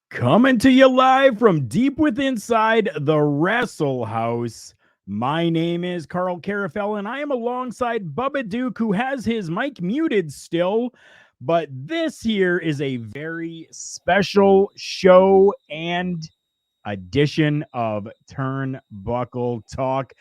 Coming to you live from deep within the Wrestle House. My name is Karl Karufel, and I am alongside Bubba Duke, who has his mic muted still. But this here is a very special show and edition of Turnbuckle Talk.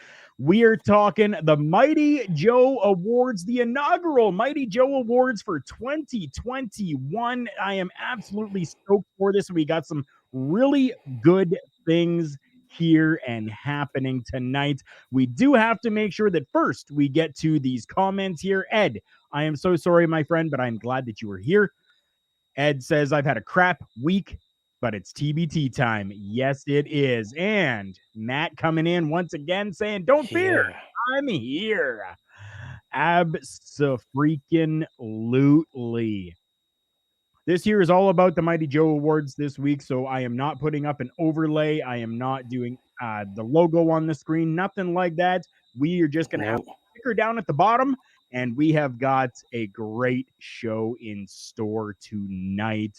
We are talking the Mighty Joe Awards, the inaugural Mighty Joe Awards for 2021. I am absolutely stoked for this. We got some really good things here and happening tonight. We do have to make sure that first we get to these comments here. Ed, I am so sorry, my friend, but I'm glad that you are here. Ed says, I've had a crap week, but it's TBT time. Yes, it is. And Matt coming in once again saying, don't fear, I'm here. Abso-freaking-lutely. This year is all about the Mighty Joe Awards this week, so I am not putting up an overlay. I am not doing the logo on the screen, nothing like that. We are just going to have a sticker down at the bottom, and we have got a great show in store tonight.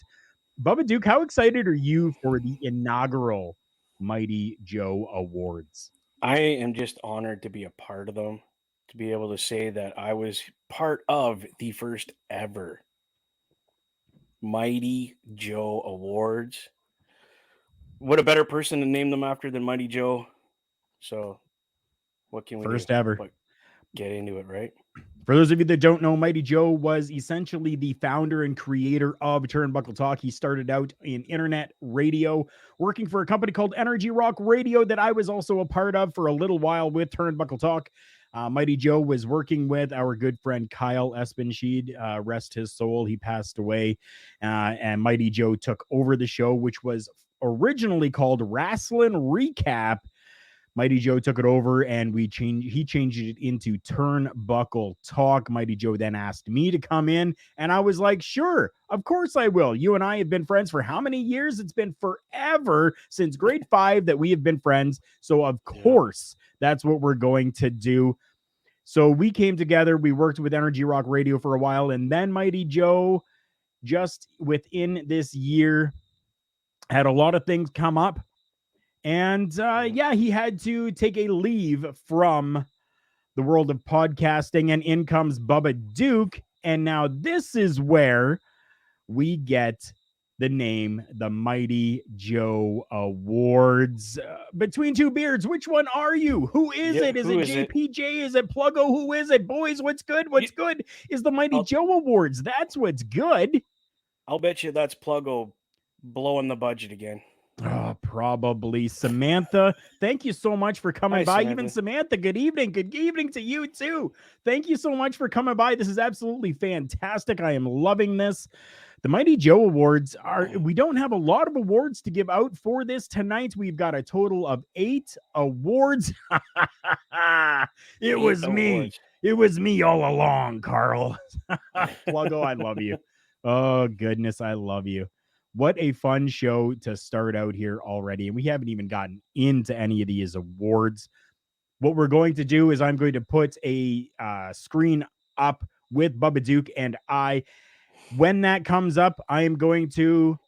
Bubba Duke, how excited are you for the inaugural Mighty Joe Awards? I am just honored to be a part of them, to be able to say that I was part of the first ever Mighty Joe Awards. What a better person to name them after than Mighty Joe. So what can we First do? ever. But get into it, right? For those of you that don't know, Mighty Joe was essentially the founder and creator of Turnbuckle Talk. He started out in internet radio, working for a company called Energy Rock Radio that I was also a part of for a little while with Turnbuckle Talk. Mighty Joe was working with our good friend Karl Espenscheid, rest his soul. He passed away, and Mighty Joe took over the show, which was originally called Wrestling Recap. Mighty Joe took it over, and he changed it into Turnbuckle Talk. Mighty Joe then asked me to come in, and I was like, sure, of course I will. You and I have been friends for how many years? It's been forever, since grade 5 that we have been friends. So of course, that's what we're going to do. So we came together. We worked with Energy Rock Radio for a while, and then Mighty Joe, just within this year, had a lot of things come up. And he had to take a leave from the world of podcasting, and in comes Bubba Duke. And now this is where we get the name, the Mighty Joe Awards. Between two beards, which one are you? Who is it? Is it JPJ? Is it Pluggo? Who is it? Boys, what's good? What's good is the Mighty Joe Awards. That's what's good. I'll bet you that's Pluggo blowing the budget again. Oh, probably. Samantha, thank you so much for coming by. Samantha. Even Samantha, good evening. Good evening to you too. Thank you so much for coming by. This is absolutely fantastic. I am loving this. The Mighty Joe Awards we don't have a lot of awards to give out for this tonight. We've got a total of 8 awards. It was me. It was me all along, Karl. Pluggo, I love you. Oh, goodness, I love you. What a fun show to start out here already. And we haven't even gotten into any of these awards. What we're going to do is I'm going to put a screen up with Bubba Duke and I. When that comes up, I am going to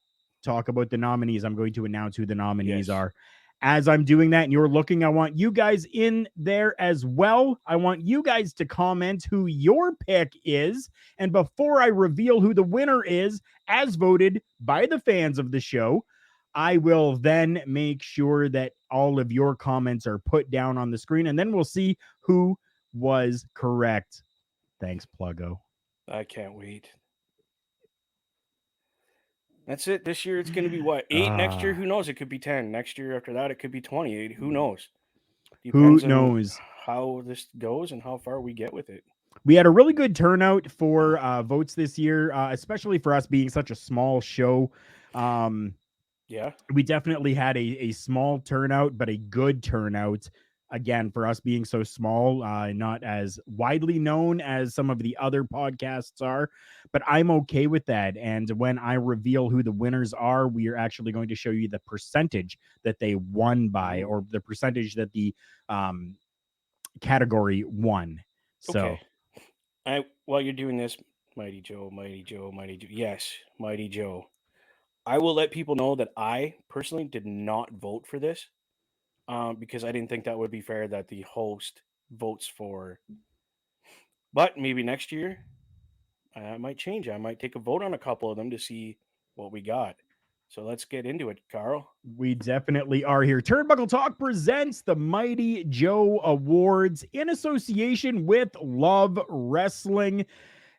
talk about the nominees. I'm going to announce who the nominees Yes. are. As I'm doing that and you're looking, I want you guys in there as well. I want you guys to comment who your pick is. And before I reveal who the winner is, as voted by the fans of the show, I will then make sure that all of your comments are put down on the screen, and then we'll see who was correct. Thanks, Pluggo. I can't wait. That's it. This year it's going to be what? 8 next year? Ah, Who knows? It could be 10. Next year after that it could be 28. Who knows? who Depends on knows? how this goes and how far we get with it. We had a really good turnout for votes this year, especially for us being such a small show. Um, Yeah. we definitely had a small turnout, but a good turnout. Again, for us being so small, not as widely known as some of the other podcasts are, but I'm okay with that. And when I reveal who the winners are, we are actually going to show you the percentage that they won by, Ooh. or the percentage that the um, category won. Okay. So While you're doing this, Mighty Joe, Mighty Joe, Mighty Joe. Yes, Mighty Joe. I will let people know that I personally did not vote for this because I didn't think that would be fair that the host votes for. But maybe next year I might change. I might take a vote on a couple of them to see what we got. So let's get into it, Karl. we definitely are here. Turnbuckle Talk presents the Mighty Joe Awards in association with Love Wrestling.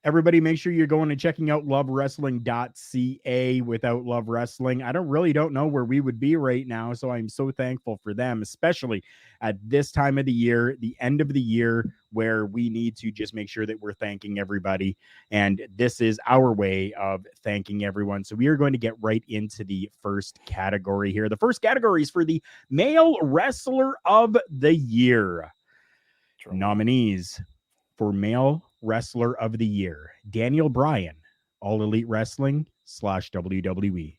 Everybody, make sure you're going and checking out lovewrestling.ca. Without Love Wrestling, I don't know where we would be right now. So I'm so thankful for them, especially at this time of the year, the end of the year, where we need to just make sure that we're thanking everybody. And this is our way of thanking everyone. So we are going to get right into the first category here. The first category is for the Male Wrestler of the Year. Drum roll. Nominees for Male Wrestler of the Year: Daniel Bryan, All Elite Wrestling / WWE;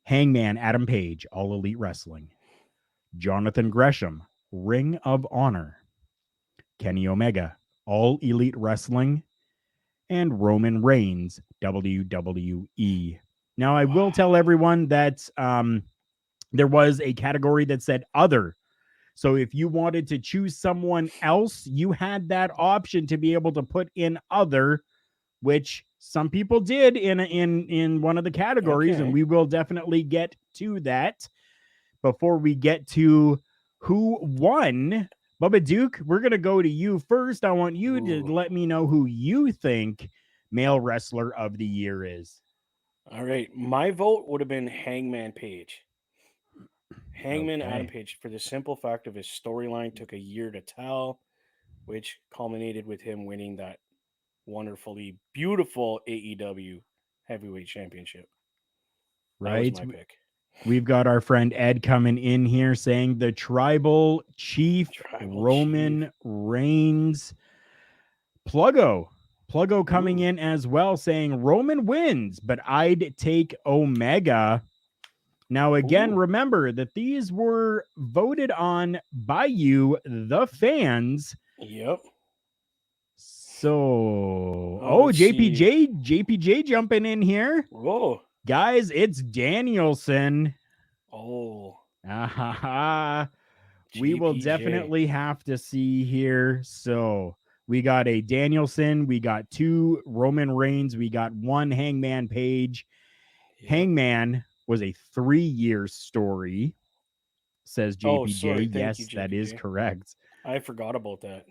Hangman Adam Page, All Elite Wrestling; Jonathan Gresham, Ring of Honor; Kenny Omega, All Elite Wrestling; and Roman Reigns, WWE. Now, I will tell everyone that there was a category that said other. So if you wanted to choose someone else, you had that option to be able to put in other, which some people did in one of the categories, and Okay. we will definitely get to that. Before we get to who won, Bubba Duke, we're gonna go to you first. I want you to Ooh. let me know who you think Male Wrestler of the Year is. All right. My vote would have been Hangman Page. Hangman Adam Okay. Page, for the simple fact of his storyline took a year to tell, which culminated with him winning that wonderfully beautiful AEW Heavyweight Championship. That was Right? my pick. We've got our friend Ed coming in here saying the tribal chief Tribal Chief. Roman Reigns. Pluggo. Pluggo coming Ooh. in as well saying Roman wins, but I'd take Omega. Now, again, Ooh. remember that these were voted on by you, the fans. Yep. So, Oh, oh, let's see. JPJ jumping in here. Whoa. Guys, it's Danielson. Oh. Ah, we will JPJ. definitely have to see here. So we got a Danielson, we got 2 Roman Reigns, we got 1 Hangman Page. Yep. Hangman was a 3-year story, says Oh, JPJ. sorry. Thank you, Yes, that is JPJ. correct. I forgot about that.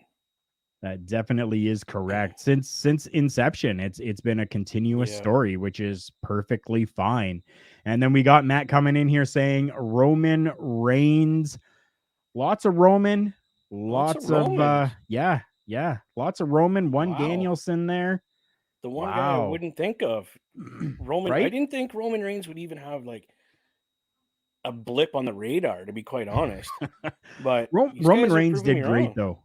That definitely is correct. Since inception, it's been a continuous Yeah. story, which is perfectly fine. And then we got Matt coming in here saying Roman Reigns. Lots of Roman, Lots of lots of Romans. yeah, lots of Roman, 1 Wow. Danielson there. The one guy I Wow. wouldn't think of. Roman. I Right? didn't think Roman Reigns would even have like a blip on the radar, to be quite honest. But these Roman guys are Reigns proving me did great wrong. though.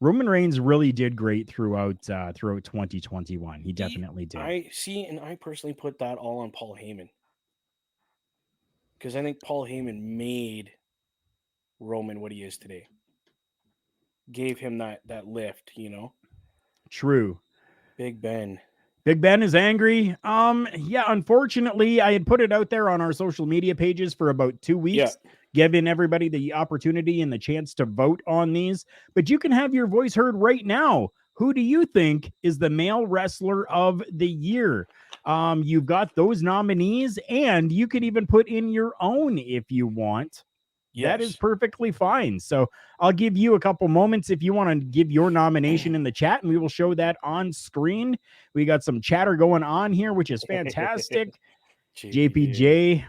Roman Reigns really did great throughout 2021. He He, definitely did. I see, and I personally put that all on Paul Heyman because I think Paul Heyman made Roman what he is today. Gave him that lift, True. Big Ben. Big Ben is angry. Yeah, unfortunately, I had put it out there on our social media pages for about 2 Yeah. weeks, giving everybody the opportunity and the chance to vote on these. But you can have your voice heard right now. Who do you think is the male wrestler of the year? You've got those nominees, and you could even put in your own if you want. That is Yes. perfectly fine. So I'll give you a couple moments if you want to give your nomination in the chat, and we will show that on screen. We got some chatter going on here, which is fantastic. JPJ. JPJ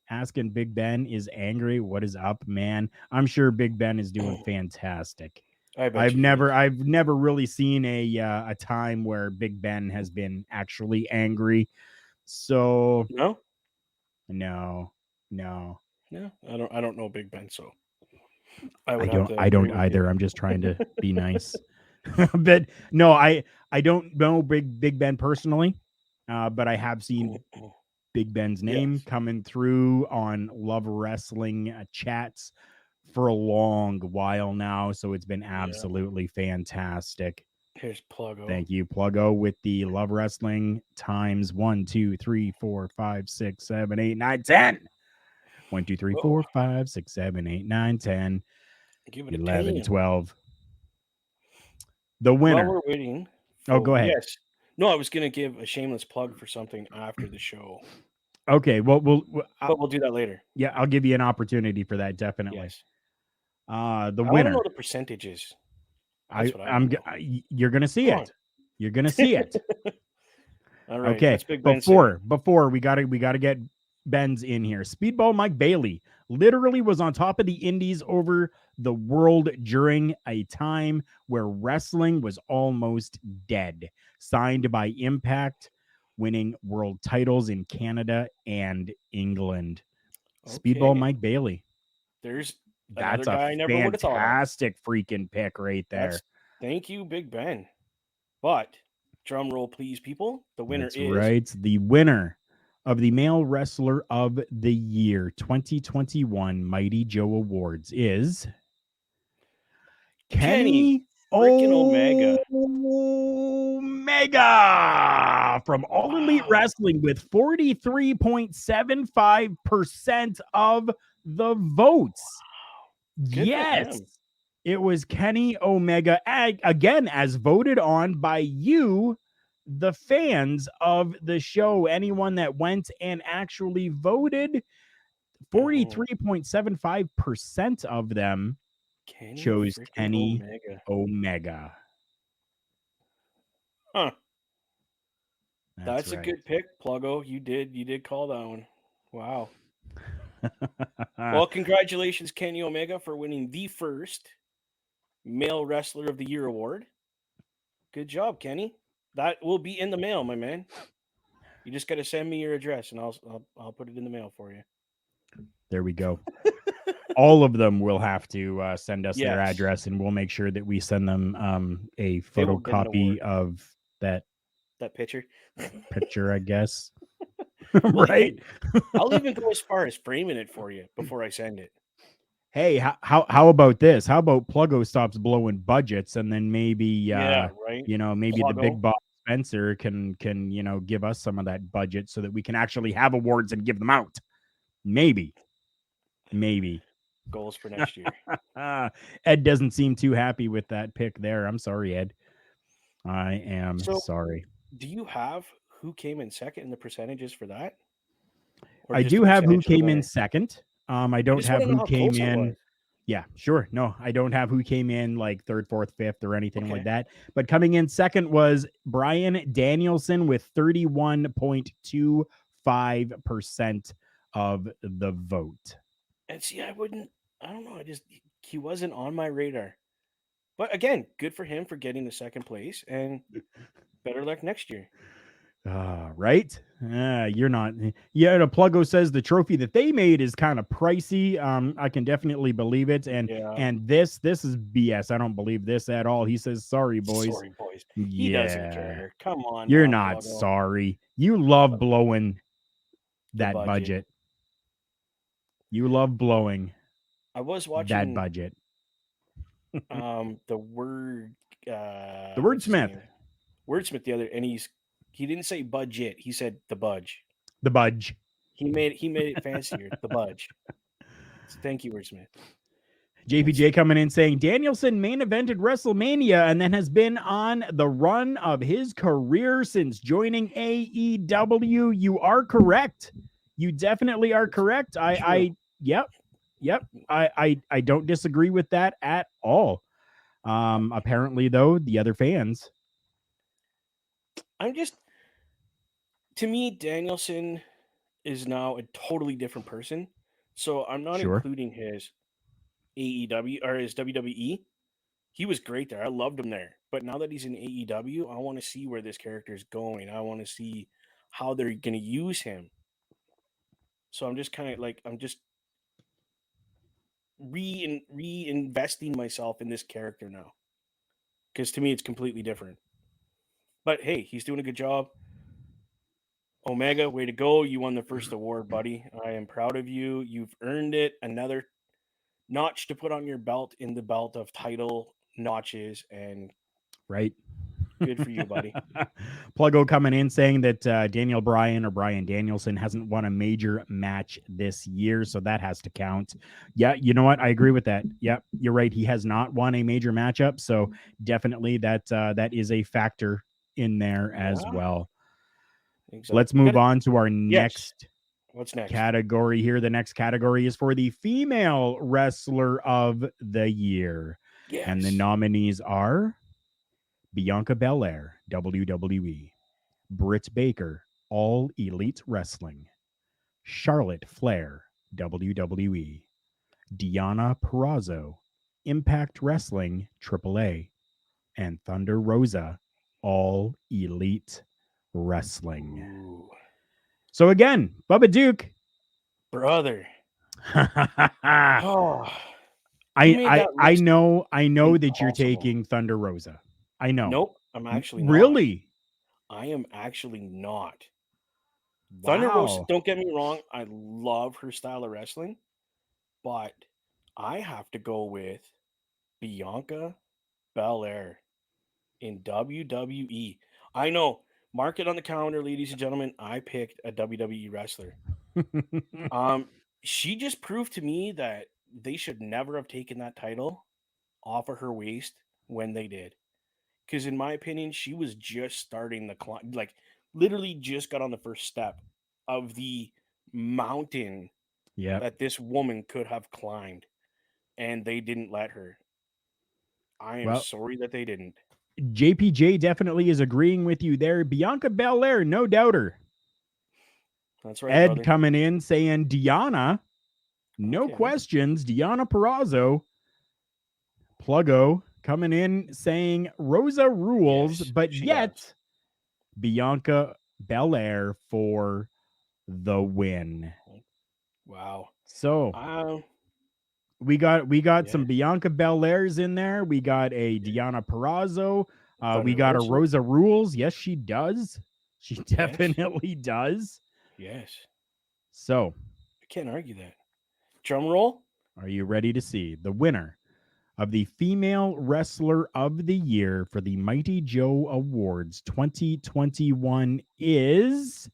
asking Big Ben is angry. What is up, man? I'm sure Big Ben is doing fantastic. I bet I've you he never is. I've never really seen a time where Big Ben has been actually angry. So No? no, no. No. I don't know Big Ben, so I I would have don't to I agree don't with you. either. I'm just trying to be nice. But no, I don't know Big Ben personally. But I have seen Big Ben's name Yes. coming through on Love Wrestling chats for a long while now, so it's been Yeah. absolutely fantastic. Here's Pluggo. Thank you, Pluggo, with the Love Wrestling times 1, 2, 3, 4, 5, 6, 7, 8, 9, 10. 1, 2, 3, Oh, 4, 5, 6, 7, 8, 9, 10, give it a 11, 10. 12. The While winner. we're waiting Oh, go for ahead. yes. No, I was gonna give a shameless plug for something after the show, Okay, well, but we'll do that later. yeah, I'll give you an opportunity for that, definitely. Yes. The I want to know winner. the percentages. That's what I want to know. You're gonna see Come on. it. You're gonna see it. All right. Okay, What's Big Ben say? before we gotta get Ben's in here. Speedball Mike Bailey literally was on top of the indies over the world during a time where wrestling was almost dead. Signed by Impact, winning world titles in Canada and England. Speedball Okay. Mike Bailey. There's another That's a guy I never would have thought of. fantastic freaking pick right there. That's thank you, Big Ben. But drum roll, please, people. The winner That's is right. The winner of the Male Wrestler of the Year 2021 Mighty Joe Awards is Kenny Kenny freaking Omega. Omega from All Elite Wow. Wrestling with 43.75% of the votes. Good for Yes, him. it was Kenny Omega, again, as voted on by you, the fans of the show. Anyone that went and actually voted, Mhm. 43.75% of them Kenny chose freaking Kenny Omega. Omega. Huh. That's That's a right. good pick, Pluggo. You did call that one. Wow. Well, congratulations, Kenny Omega, for winning the first Male Wrestler of the Year award. Good job, Kenny. That will be in the mail, my man. You just got to send me your address, and I'll put it in the mail for you. There we go. All of them will have to send us their Yes, address, and we'll make sure that we send them a they will get an photocopy award. of that That picture. picture, I guess. Well, Right? hey, I'll even go as far as framing it for you before I send it. Hey, how about this? How about Pluggo stops blowing budgets, and then maybe Yeah, right. maybe the Pluggo big boss Spencer can give us some of that budget so that we can actually have awards and give them out. Maybe. Maybe. goals for next year. Ed doesn't seem too happy with that pick there. I'm sorry, Ed. I am So, sorry. do you have who came in second in the percentages for that, or I just the do have who percentage of the came in winner? second. I I don't just want have to know who how came close it was. in. Yeah, sure. No, I don't have who came in like third, fourth, fifth, or anything like Okay. that. But coming in second was Brian Danielson with 31.25% of the vote. And see, I don't know. He wasn't on my radar. But again, good for him for getting the second place, and better luck next year. Right? You're not. Yeah, the Pluggo says the trophy that they made is kind of pricey. I can definitely believe it. And Yeah. and this is BS. I don't believe this at all. He says, "Sorry, boys." Sorry, boys. He doesn't Yeah, care. Come on you're now, not Pluggo. sorry. You love blowing The that budget. budget. You love blowing I was that watching budget. the word The what's his wordsmith. name? Wordsmith the other, and he's He didn't say budget. He said the budge. The Budge. He made it fancier. The budge. So thank you, Wordsmith. JPJ coming in saying Danielson main evented WrestleMania and then has been on the run of his career since joining AEW. You are correct. You definitely are correct. Yep. I don't disagree with that at all. Apparently though, the other fans. To me, Danielson is now a totally different person. So I'm not Sure. including his AEW or his WWE. He was great there. I loved him there. But now that he's in AEW, I want to see where this character is going. I want to see how they're going to use him. So I'm just kind of like, I'm just reinvesting myself in this character now. Because to me, it's completely different. But hey, he's doing a good job. Omega, way to go. You won the first award, buddy. I am proud of you. You've earned it. Another notch to put on your belt in the belt of title notches. And Right. good for you, buddy. Pluggo coming in saying that Daniel Bryan or Bryan Danielson hasn't won a major match this year, so that has to count. Yeah, you know what? I agree with that. Yep, you're right. He has not won a major matchup, so definitely that is a factor in there as well. Exactly. Let's move on to our next What's next? category here. The next category is for the female wrestler of the year. Yes. And the nominees are Bianca Belair, WWE, Britt Baker, All Elite Wrestling, Charlotte Flair, WWE, Deonna Purrazzo, Impact Wrestling, AAA, and Thunder Rosa, All Elite Wrestling. Ooh. So again, Bubba Duke. Brother. I know that you're taking Thunder Rosa. I know. Nope, I'm actually really. I am actually not. Wow. Thunder Rosa, don't get me wrong, I love her style of wrestling, but I have to go with Bianca Belair in WWE. I know, mark it on the calendar, ladies and gentlemen. I picked a WWE wrestler. She just proved to me that they should never have taken that title off of her waist when they did. Because in my opinion, she was just starting the climb, like literally just got on the first step of the mountain that this woman could have climbed, and they didn't let her. I am sorry that they didn't. JPJ definitely is agreeing with you there. Bianca Belair, no doubter. That's right, Ed brother. coming in saying Deonna, no questions. Deonna Purrazzo. Pluggo coming in saying Rosa rules, but yet Bianca Belair for the win. Wow. So we got some Bianca Belairs in there. We got a Deonna Purrazzo. We got a Rosa rules. Yes, she does. She definitely does. Yes. So I can't argue that. Drum roll. Are you ready to see the winner of the Female Wrestler of the Year for the Mighty Joe Awards 2021 is...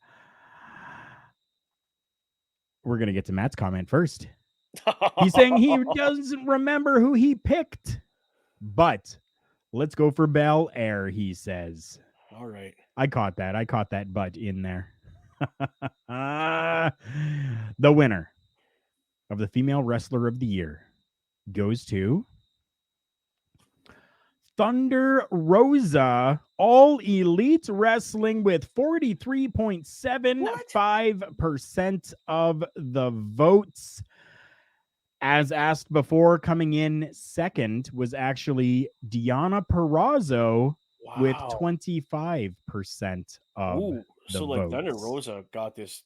We're going to get to Matt's comment first. He's saying he doesn't remember who he picked, but let's go for Belair, he says. All right. I caught that but in there. The winner of the Female Wrestler of the Year goes to Thunder Rosa, All Elite Wrestling, with 43.75% of the votes. As asked before, coming in second was actually Deonna Purrazzo with 25% of the votes. Thunder Rosa got this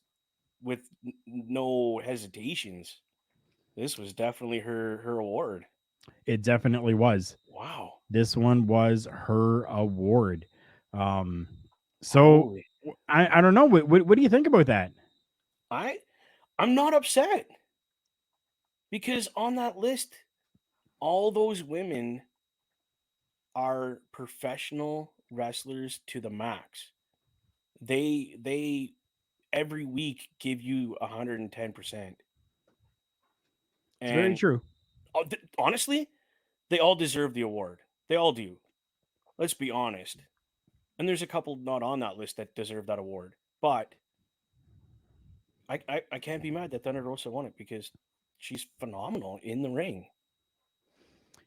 with no hesitations. This was definitely her award. It definitely was. Wow. This one was her award. So I don't know. What do you think about that? I'm not upset. Because on that list, all those women are professional wrestlers to the max. they every week give you 110%. It's very And true. honestly, they all deserve the award. They all do. Let's be honest. And there's a couple not on that list that deserve that award. But I can't be mad that Thunder Rosa won it because she's phenomenal in the ring.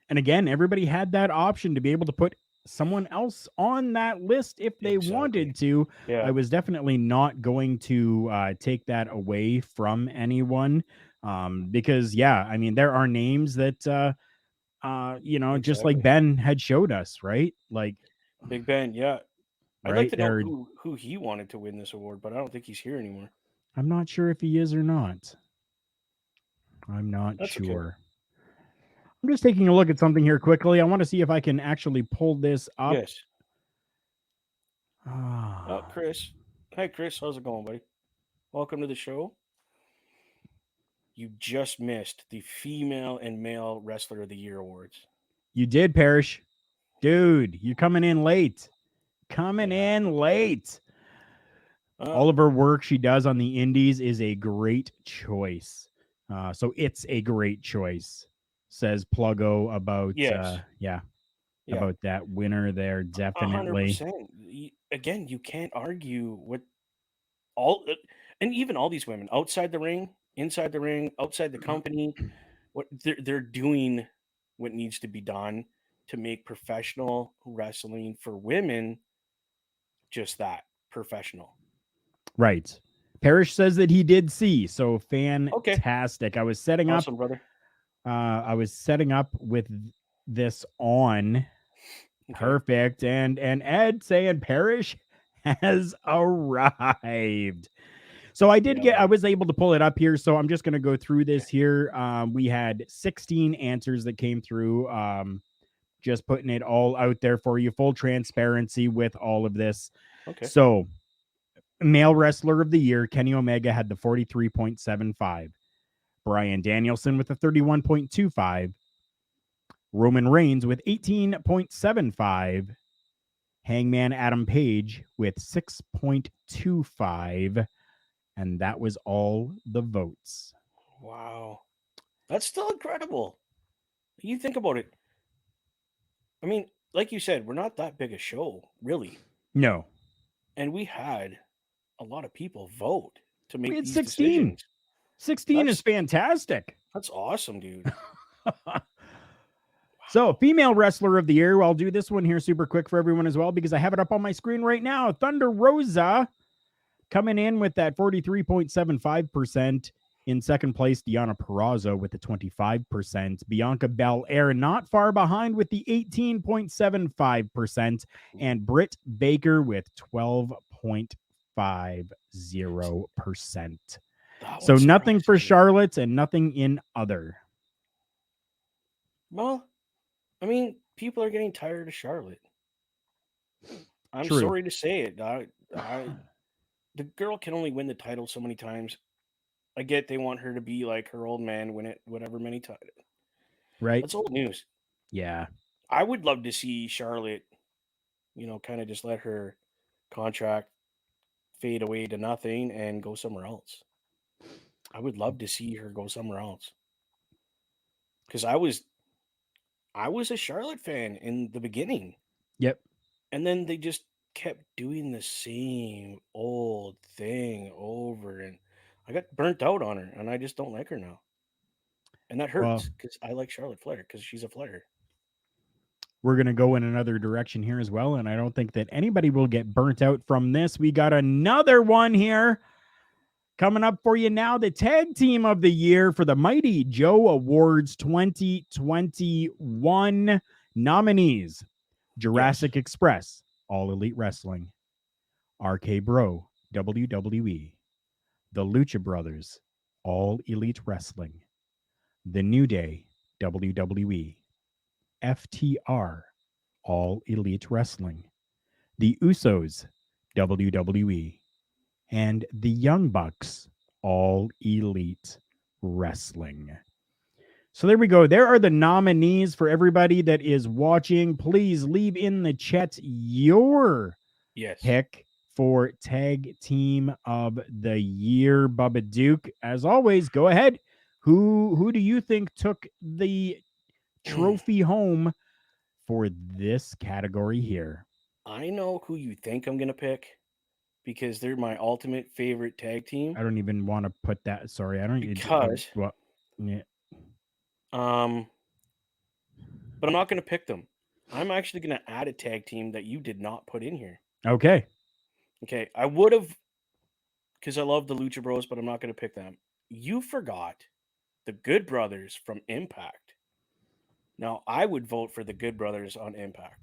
And again, everybody had that option to be able to put someone else on that list if they Exactly. wanted to. I Yeah. was definitely not going to take that away from anyone, because, yeah, I mean, there are names that, just like Exactly. Ben had showed us, right? Like, Big Ben, yeah. I'd like right to know there. who he wanted to win this award, but I don't think he's here anymore. I'm not sure if he is or not. I'm not That's okay. sure. I'm just taking a look at something here quickly. I want to see if I can actually pull this up. Yes. Ah, Chris. Hi, Chris. How's it going, buddy? Welcome to the show. You just missed the female and male wrestler of the year awards. you did, Parrish. Dude, you're coming in late. Coming Yeah. in late. Uh, All of her work she does on the indies is a great choice. So it's a great choice, says Pluggo about, yes. Yeah. about that winner there. hundred Definitely. percent. Again, you can't argue with all, and even all these women outside the ring, inside the ring, outside the company. What they're doing, what needs to be done to make professional wrestling for women just that professional. Right. Parrish says that he did see. So Okay, fantastic. I was setting up. awesome, brother. I was setting up with this on. Okay, Perfect. And Ed saying Parrish has arrived. So yeah, I buddy. was able to pull it up here. So I'm just going to go through this here. We had 16 answers that came through. Just putting it all out there for you, full transparency with all of this. Okay, So, male wrestler of the year, Kenny Omega had the 43.75. Brian Danielson with the 31.25. Roman Reigns with 18.75. Hangman Adam Page with 6.25. And that was all the votes. wow, that's still incredible. You think about it. I mean, like you said, we're not that big a show, really, No, and we had a lot of people vote to we make had these 16. decisions. 16 is That's fantastic. that's awesome, dude. So, Wow. female wrestler of the year. I'll do this one here super quick for everyone as well because I have it up on my screen right now. Thunder Rosa coming in with that 43.75%. In second place, Deonna Purrazzo with the 25%. Bianca Belair not far behind with the 18.75%. And Britt Baker with 12.50%. That one So nothing for surprises me. Charlotte and nothing in other. Well, I mean, people are getting tired of Charlotte. I'm True. sorry to say it. The girl can only win the title so many times. I get they want her to be like her old man, win it whatever many times. Right? That's old news. Yeah. I would love to see Charlotte, kind of just let her contract fade away to nothing and go somewhere else. I would love to see her go somewhere else because I was a Charlotte fan in the beginning, Yep. and then they just kept doing the same old thing over, and I got burnt out on her, and I just don't like her now, and that Well, hurts because I like Charlotte Flair because she's a Flair. we're going to go in another direction here as well. And I don't think that anybody will get burnt out from this. We got another one here coming up for you now. The tag team of the year for the Mighty Joe Awards 2021 nominees: Yes, Jurassic Express, All Elite Wrestling; RK Bro, WWE; The Lucha Brothers, All Elite Wrestling; The New Day, WWE; FTR, All Elite Wrestling; The Usos, WWE; and The Young Bucks, All Elite Wrestling. So there we go. There are the nominees for everybody that is watching. Please leave in the chat your yes, pick for Tag Team of the Year. Bubba Duke, as always, go ahead. Who do you think took the trophy home for this category here? I know who you think I'm gonna pick because they're my ultimate favorite tag team. I don't even want to put that. Sorry, I don't. Because Well, yeah. um, but I'm not gonna pick them. I'm actually gonna add a tag team that you did not put in here. Okay. Okay, I would have because I love the Lucha Bros, but I'm not gonna pick them. You forgot the Good Brothers from Impact. Now I would vote for the Good Brothers on Impact.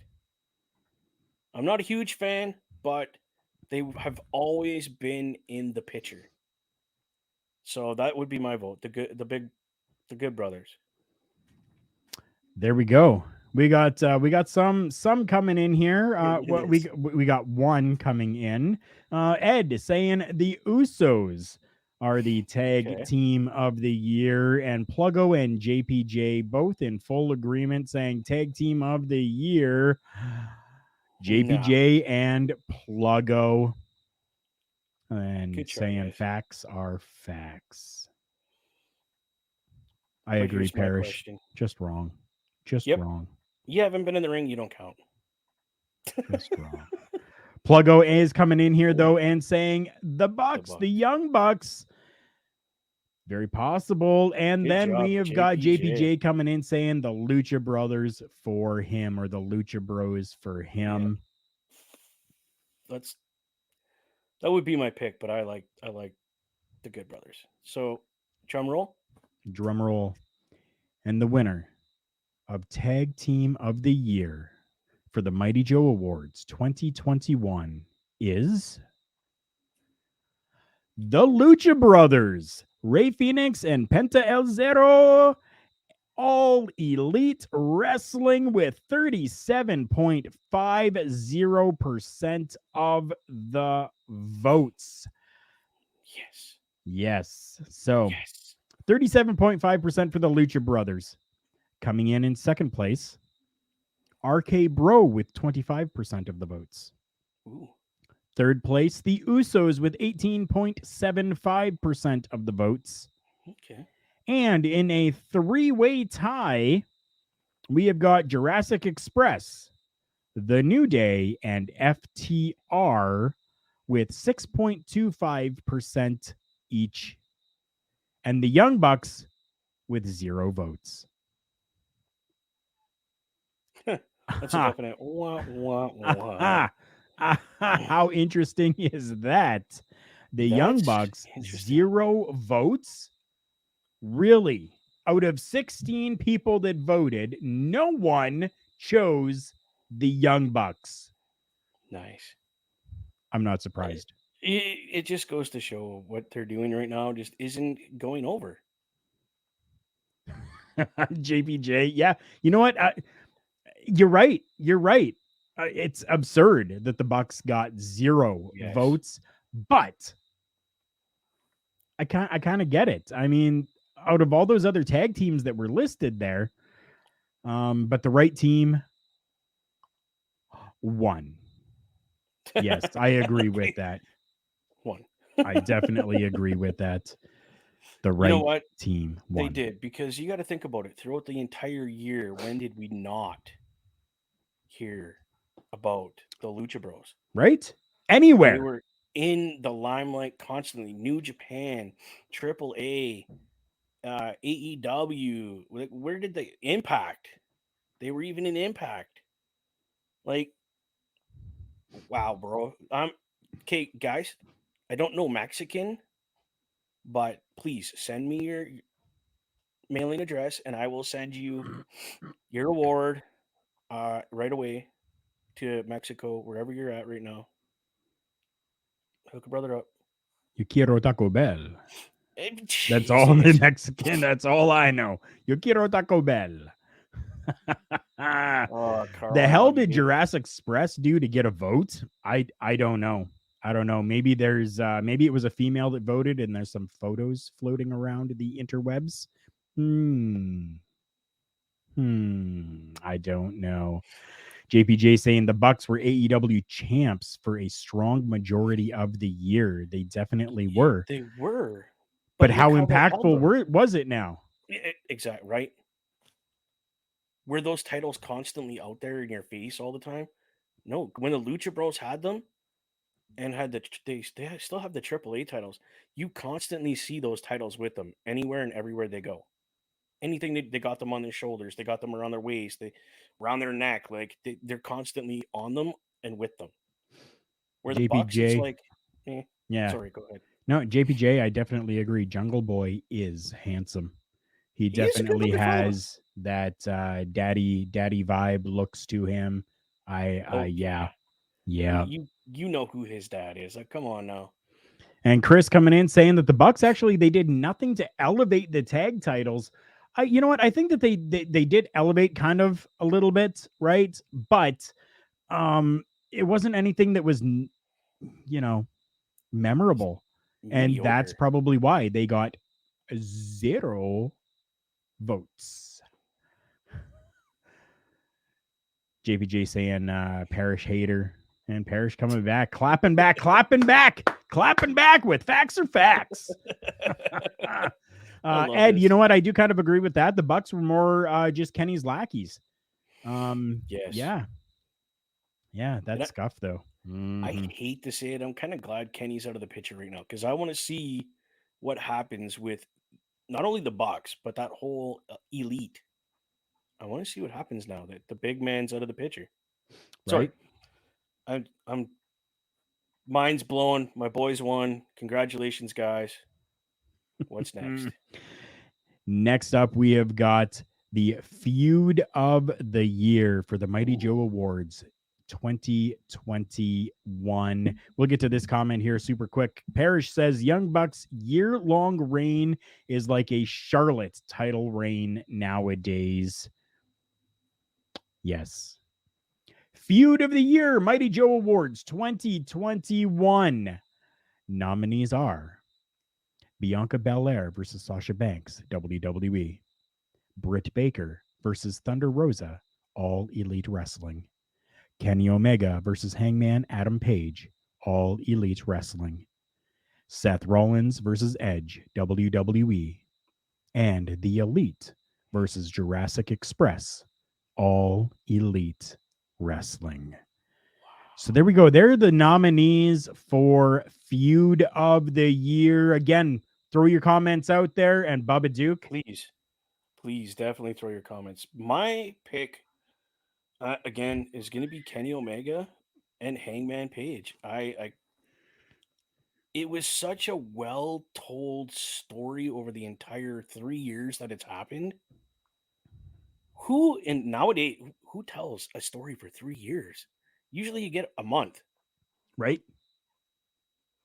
I'm not a huge fan, but they have always been in the picture. So that would be my vote. The Good Brothers. There we go. We got some coming in here. What Goodness. we got one coming in. Ed saying the Usos are the tag Okay. team of the year, and Pluggo and JPJ both in full agreement saying tag team of the year. Nah. JPJ and Pluggo, and Good try, saying guys. facts are facts. I But agree, here's my Parrish. question. Just wrong. Just Yep. wrong. You haven't been in the ring, you don't count. Just wrong. Pluggo is coming in here though and saying the Bucks, the Bucks. Young Bucks, very possible. And Good then we job, have got JPJ. JPJ coming in saying the Lucha Brothers for him, or the Lucha Bros for Yeah. him. That's that would be my pick, but I like the Good Brothers. So drum roll. Drum roll. And the winner of Tag Team of the Year for the Mighty Joe Awards 2021 is the Lucha Brothers, Ray Phoenix and Penta El Zero. All Elite Wrestling with 37.50% of the votes. Yes. Yes. So Yes. 37.5% for the Lucha Brothers. Coming in second place, RK Bro with 25% of the votes. Ooh. Third place, the Usos with 18.75% of the votes. Okay. And in a three-way tie, we have got Jurassic Express, The New Day, and FTR with 6.25% each. And the Young Bucks with 0 votes. That's a definite wah wah wah. How interesting is that? The Young That's Bucks, interesting. 0 votes? Really? Out of 16 people that voted, no one chose the Young Bucks. Nice. I'm not surprised. It just goes to show what they're doing right now just isn't going over. JPJ, yeah. You know what? You're right. You're right. It's absurd that the Bucks got 0 Yes. votes, but I kind of get it. I mean, out of all those other tag teams that were listed there, but the right team won. Yes, I agree with that. One. I definitely agree with that. The You know right what? team They won. did because you got to think about it. Throughout the entire year, when did we not hear about the Lucha Bros? Right? They Anywhere. were in the limelight constantly. New Japan, Triple AEW. Like, where did they Impact? They were even in Impact. Like, wow, bro. Okay, guys. I don't know Mexican, but please send me your mailing address, and I will send you your award right away to Mexico, wherever you're at right now. Hook a brother up. You quiero Taco Bell. That's all the Jesus. Mexican. That's all I know. You quiero Taco Bell. Oh, The Karl, I hell love you, did dude. Jurassic Express do to get a vote? I don't know. I don't know. Maybe there's maybe it was a female that voted, and there's some photos floating around the interwebs. I don't know. JPJ saying the Bucks were AEW champs for a strong majority of the year. They definitely were. They were, But but look how how they held impactful them. was it now? Exactly right. Were those titles constantly out there in your face all the time? No. When the Lucha Bros had them and had they still have the AAA titles. You constantly see those titles with them anywhere and everywhere they go. Anything they got them on their shoulders, they got them around their waist, they around their neck. Like they're constantly on them and with them. Where the Bucks, it's JPJ. like, eh. Yeah. Sorry, go ahead. No, JPJ, I definitely agree. Jungle Boy is handsome. He He is a good definitely looking fella. has that daddy vibe looks to him. Oh yeah, Yeah. Yeah. you know who his dad is. Like, come on now. And Chris coming in saying that the Bucks actually they did nothing to elevate the tag titles. You know what? I think that they did elevate kind of a little bit, right? But it wasn't anything that was you know memorable. And that's Mediocre. probably why they got 0 votes. JPJ saying Parrish hater and Parrish coming back, clapping back, clapping back, clapping back with facts or facts. I love Ed, you this. know what? I do kind of agree with that. The Bucks were more just Kenny's lackeys. Yes. Yeah. Yeah, And that's scuff though. I Mhm. hate to say it. I'm kind of glad Kenny's out of the picture right now because I want to see what happens with not only the Bucks but that whole elite. I want to see what happens now that the big man's out of the picture. Sorry, Right? I'm mind's blown. My boys won. Congratulations, guys. What's next? Next up, we have got the feud of the year for the Mighty Ooh, Joe Awards 2021. We'll get to this comment here super quick. Parrish says Young Bucks' year-long reign is like a Charlotte title reign nowadays. Yes. Feud of the year, Mighty Joe Awards 2021. Nominees are Bianca Belair versus Sasha Banks, WWE. Britt Baker versus Thunder Rosa, All Elite Wrestling. Kenny Omega versus Hangman Adam Page, All Elite Wrestling. Seth Rollins versus Edge, WWE. And The Elite versus Jurassic Express, All Elite Wrestling. So there we go. They're the nominees for Feud of the Year. Again, throw your comments out there. And Bubba Duke. please, definitely throw your comments. My pick again is going to be Kenny Omega and Hangman Page. I it was such a well told story over the entire 3 years that it's happened. Who in nowadays who tells a story for 3 years? Usually you get a month, Right?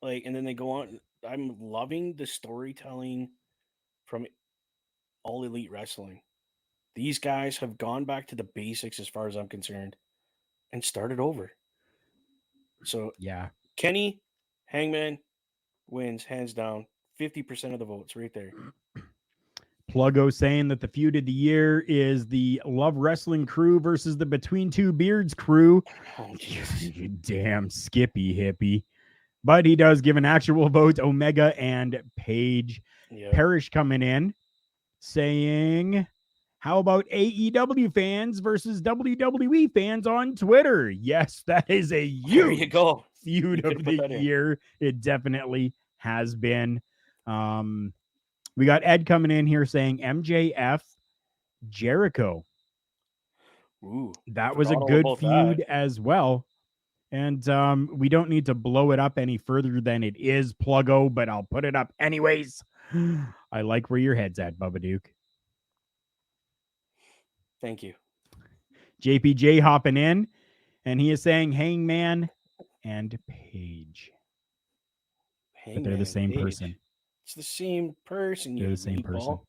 like, and then they go on. I'm loving the storytelling from All Elite Wrestling. These guys have gone back to the basics as far as I'm concerned and started over. So Yeah. Kenny Hangman wins hands down, 50% of the votes right there. Pluggo saying that the feud of the year is the Love Wrestling crew versus the Between Two Beards crew. Oh Jesus. You damn Skippy hippie. But he does give an actual vote, Omega and Page. Yeah. Parrish coming in saying, how about AEW fans versus WWE fans on Twitter? Yes, that is a There you huge go. You feud could of put the that in. year. It definitely has been. We got Ed coming in here saying MJF Jericho. Ooh, That was a forgot all good about that. feud as well. And we don't need to blow it up any further than it is, Pluggo, but I'll put it up anyways. I like where your head's at, Bubba Duke. Thank you. JPJ hopping in, and he is saying Hangman and Page. But they're Hangman the and same Page. person. It's the same person, They're you the same person. meatball.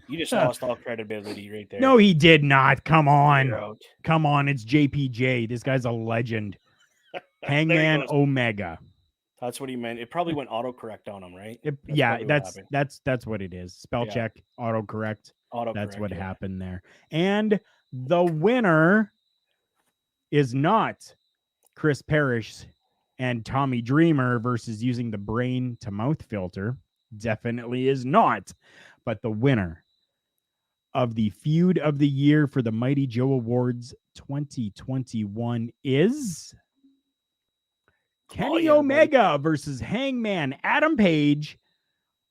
You just lost all credibility right there. No, he did not. Come You're on. out. Come on. It's JPJ. This guy's a legend. There he Hangman goes. Omega. That's what he meant. It probably went autocorrect on him, right? That's Yeah, probably what happened. that's what it is. Spell Yeah, check, autocorrect. That's autocorrect. what Yeah. happened there. And the winner is not Chris Parrish and Tommy Dreamer versus using the brain to mouth filter. Definitely is not. But the winner of the feud of the year for the Mighty Joe Awards 2021 is Kenny Omega versus Hangman Adam Page.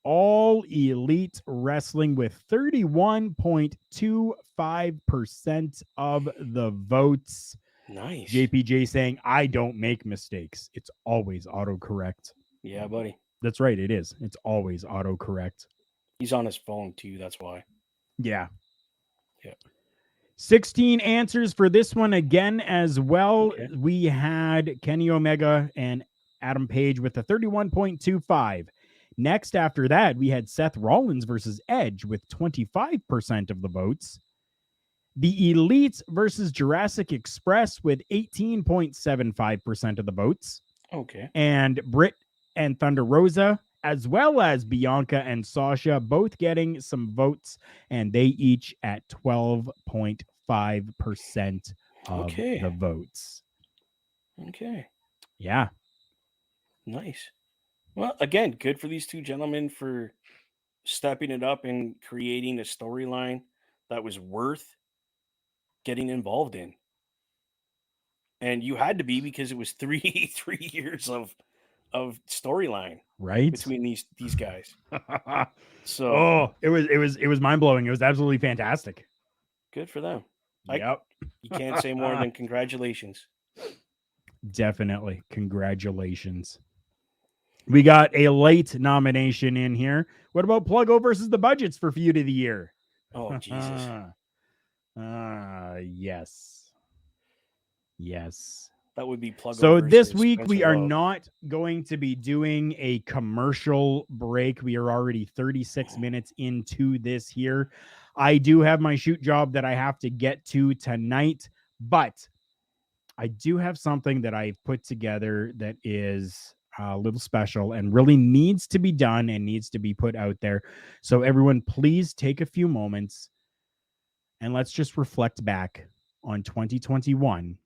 All Elite Wrestling with 31.25% of the votes. Nice. JPJ saying, I don't make mistakes. It's always autocorrect. Yeah, buddy. That's right. It is. It's always autocorrect. He's on his phone too. That's why. Yeah. Yeah. 16 answers for this one again as well. Okay. We had Kenny Omega and Adam Page with a 31.25. Next, after that, we had Seth Rollins versus Edge with 25% of the votes. The Elite versus Jurassic Express with 18.75% of the votes. Okay. And Britt and Thunder Rosa, as well as Bianca and Sasha, both getting some votes, and they each at 12.5% of the votes. Okay. Yeah. Nice. Well, again, good for these two gentlemen for stepping it up and creating a storyline that was worth getting involved in. And you had to be, because it was three years of storyline, right, between these guys. So it was mind-blowing. It was absolutely fantastic. Good for them. Yep. You can't say more than congratulations. Definitely. Congratulations. We got a late nomination in here. What about Pluggo versus the Budgets for Feud of the Year? Oh, Jesus. Yes. Yes. That would be Pluggo. So this week Spencer we are Love. not going to be doing a commercial break. We are already 36 minutes into this here. I do have my shoot job that I have to get to tonight, but I do have something that I've put together that is a little special and really needs to be done and needs to be put out there. So everyone, please take a few moments and let's just reflect back on 2021.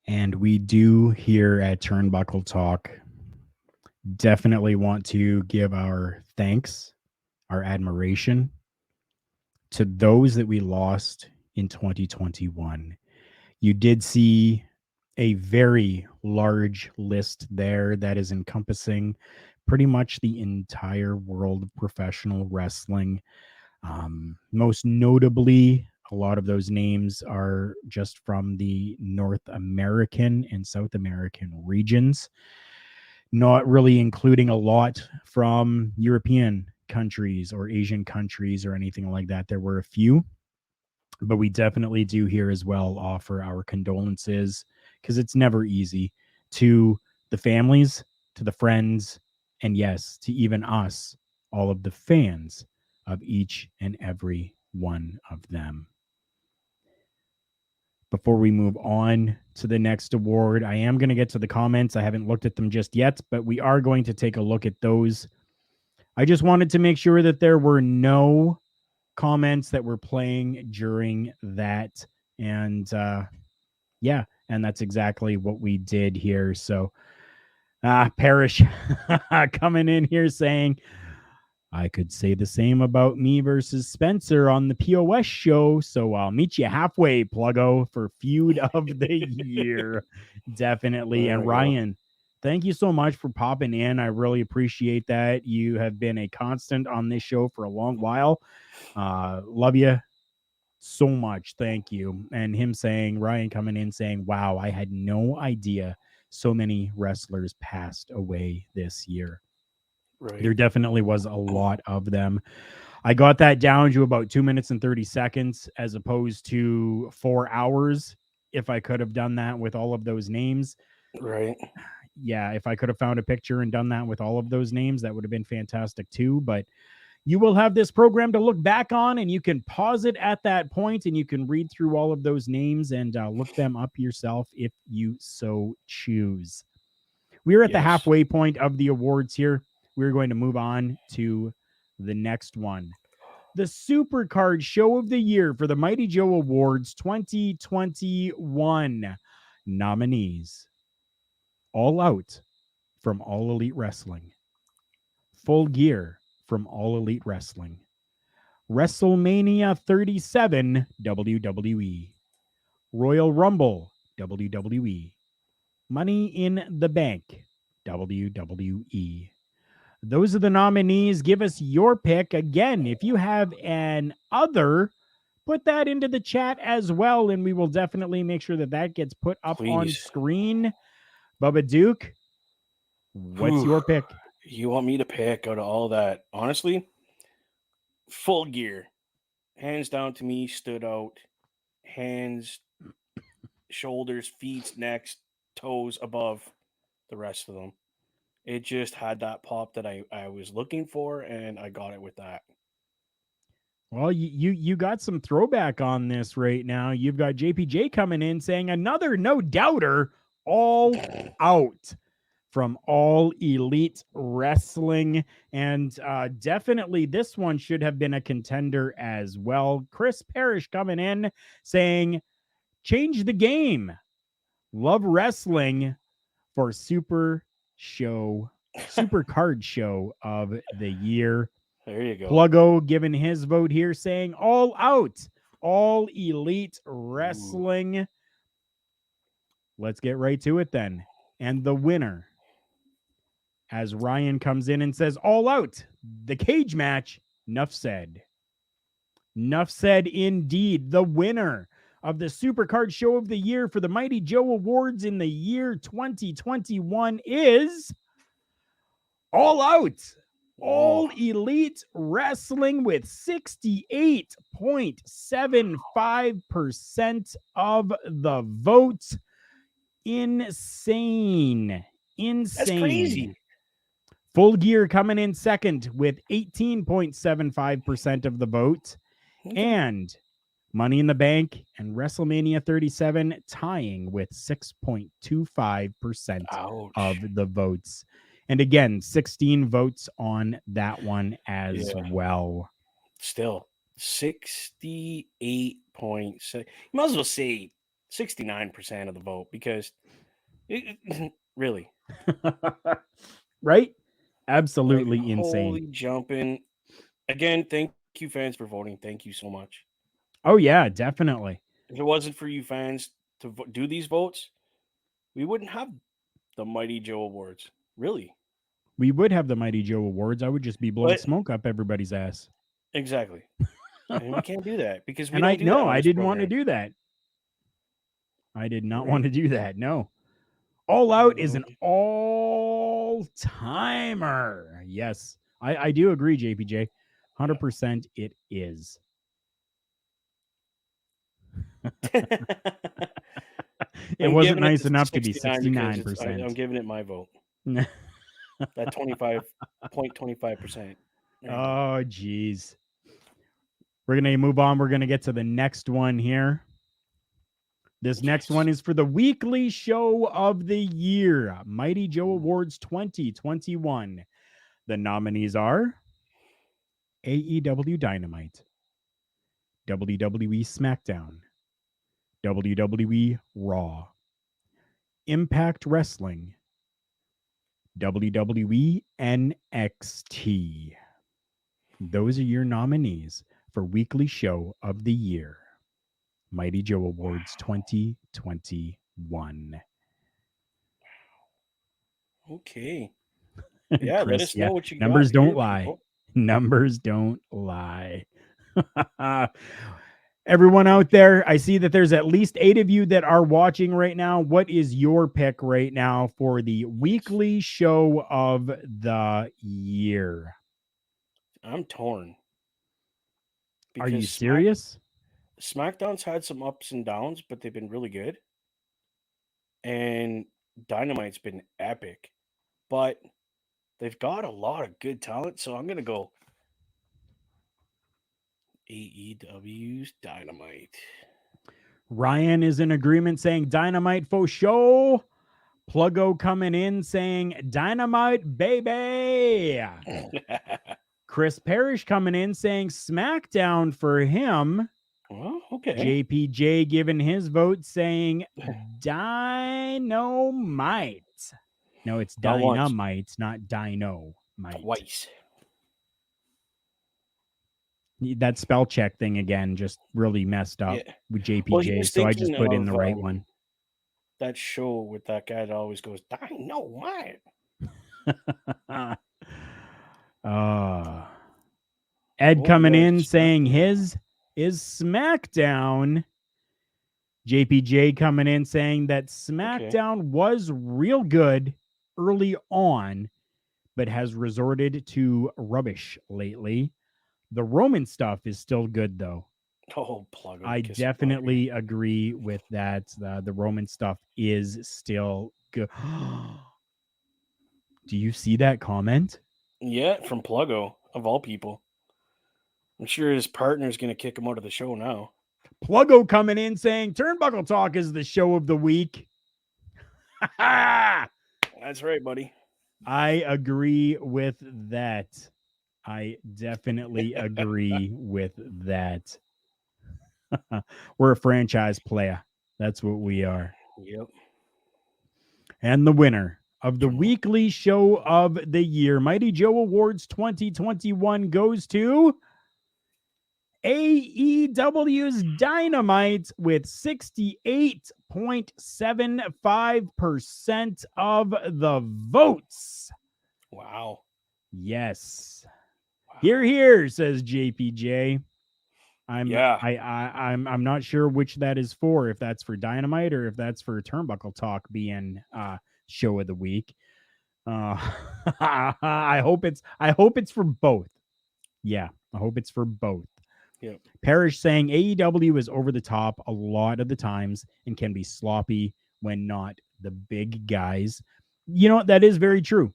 And we do here at Turnbuckle Talk definitely want to give our thanks, our admiration to those that we lost in 2021. You did see a very large list there that is encompassing pretty much the entire world of professional wrestling. Most notably, a lot of those names are just from the North American and South American regions, not really including a lot from European countries or Asian countries or anything like that. There were a few, but we definitely do here as well offer our condolences because it's never easy to the families, to the friends, and yes, to even us, all of the fans of each and every one of them. Before we move on to the next award, I am going to get to the comments. I haven't looked at them just yet, but we are going to take a look at those. I just wanted to make sure that there were no comments that were playing during that. And yeah, and that's exactly what we did here. So, Parrish coming in here saying, I could say the same about me versus Spencer on the POS show. So I'll meet you halfway, Pluggo, for feud of the year. Definitely. There And we go. Ryan, thank you so much for popping in. I really appreciate that. You have been a constant on this show for a long while. Love you so much. Thank you. And him saying, Ryan coming in saying, wow, I had no idea so many wrestlers passed away this year. Right. There definitely was a lot of them. I got that down to about 2 minutes and 30 seconds as opposed to 4 hours. If I could have done that with all of those names, Right. yeah, if I could have found a picture and done that with all of those names, that would have been fantastic too. But you will have this program to look back on, and you can pause it at that point and you can read through all of those names and look them up yourself if you so choose. We're at the Yes. halfway point of the awards here. We're going to move on to the next one. The Super Card Show of the Year for the Mighty Joe Awards 2021 nominees: All Out from All Elite Wrestling, Full Gear from All Elite Wrestling, WrestleMania 37 WWE, Royal Rumble WWE, Money in the Bank WWE. Those are the nominees. Give us your pick. Again, if you have an other, put that into the chat as well, and we will definitely make sure that that gets put up on Please. screen. Bubba Duke, what's Whew. your pick? You want me to pick out of all that? Honestly, Full Gear, hands down to me, stood out. Hands, shoulders, feet, necks, toes above the rest of them. It just had that pop that I was looking for, and I got it with that. Well, you got some throwback on this right now. You've got JPJ coming in saying another no doubter, All Out from All Elite Wrestling. And definitely this one should have been a contender as well. Chris Parrish coming in saying, change the game. Love wrestling for Super Card Show of the Year. There you go. Pluggo giving his vote here saying All Out, All Elite Ooh. Wrestling. Let's get right to it then. And the winner, as Ryan comes in and says, All Out, the cage match, Nuff said. Nuff said indeed. The winner of the Supercard Show of the Year for the Mighty Joe Awards in the year 2021 is All Out. Oh, All Elite Wrestling with 68.75% of the vote. Insane. that's Insane. crazy. Full Gear coming in second with 18.75% of the vote. Okay. And Money in the Bank and WrestleMania 37 tying with 6.25% Ouch. of the votes. And again, 16 votes on that one as Yeah. well. Still, 68.6. You might as well say 69% of the vote because really, Right? like, Absolutely insane. holy jumping. Again, thank you fans for voting. Thank you so much. Oh yeah, definitely. If it wasn't for you fans to do these votes, we wouldn't have the Mighty Joe Awards. Really. We would have the Mighty Joe Awards. I would just be blowing But smoke up everybody's ass. exactly. And we can't do that because we And I don't do that no, on I this didn't want to program. do that. I did not want Right. to do that. No. All Out is an Mm, all timer. Yes. I do agree, JPJ. 100% it is. It I'm wasn't giving it nice to enough to be 69 because I'm 69%. giving it my vote. That 25.25% right there. Oh, geez. We're going to move on. We're going to get to the next one here. This next Yes. one is for the weekly show of the year, Mighty Joe Awards 2021. The nominees are AEW Dynamite, WWE SmackDown, WWE Raw, Impact Wrestling, WWE NXT. Those are your nominees for weekly show of the year, Mighty Joe Awards 2021. Okay. Yeah, let Chris, us yeah, know what you got numbers don't here, lie. people. Numbers don't lie. Everyone out there, I see that there's at least 8 of you that are watching right now. What is your pick right now for the Yes. weekly show of the year? I'm torn Are you because serious? SmackDown's had some ups and downs, but they've been really good. And Dynamite's been epic. But they've got a lot of good talent, so I'm gonna go AEW's Dynamite. Ryan is in agreement saying Dynamite for show. Pluggo coming in saying Dynamite baby. Chris Parrish coming in saying SmackDown for him. Well, okay. JPJ giving his vote saying Dynamite. No, it's Not once, Dynamite, not Dynamite. twice. That spell check thing again just really messed up Yeah. with Well, he JPJ, was so I just thinking put in of the right one. that show with that guy that always goes, Dynamite. Ed Oh, coming yeah, in saying SmackDown. his is SmackDown. JPJ coming in saying that Okay. SmackDown was real good early on, but has resorted to rubbish lately. The Roman stuff is still good, though. Oh, Pluggo, I kiss my ear. definitely agree with that. The Roman stuff is still good. Do you see that comment? Yeah, from Pluggo, of all people. I'm sure his partner's going to kick him out of the show now. Pluggo coming in saying Turnbuckle Talk is the show of the week. I That's right, buddy. agree with that. I definitely agree with that. We're a franchise player. That's what we are. Yep. And the winner of the weekly show of the year, Mighty Joe Awards 2021, goes to AEW's Dynamite with 68.75% of the votes. Wow. Yes. Wow. Here, says JPJ. I'm not sure which that is for, if that's for Dynamite or if that's for Turnbuckle Talk being show of the week. I hope it's for both. Yeah, I hope it's for both. Yep. Parrish saying AEW is over the top a lot of the times and can be sloppy when not the big guys. You know, that is very true.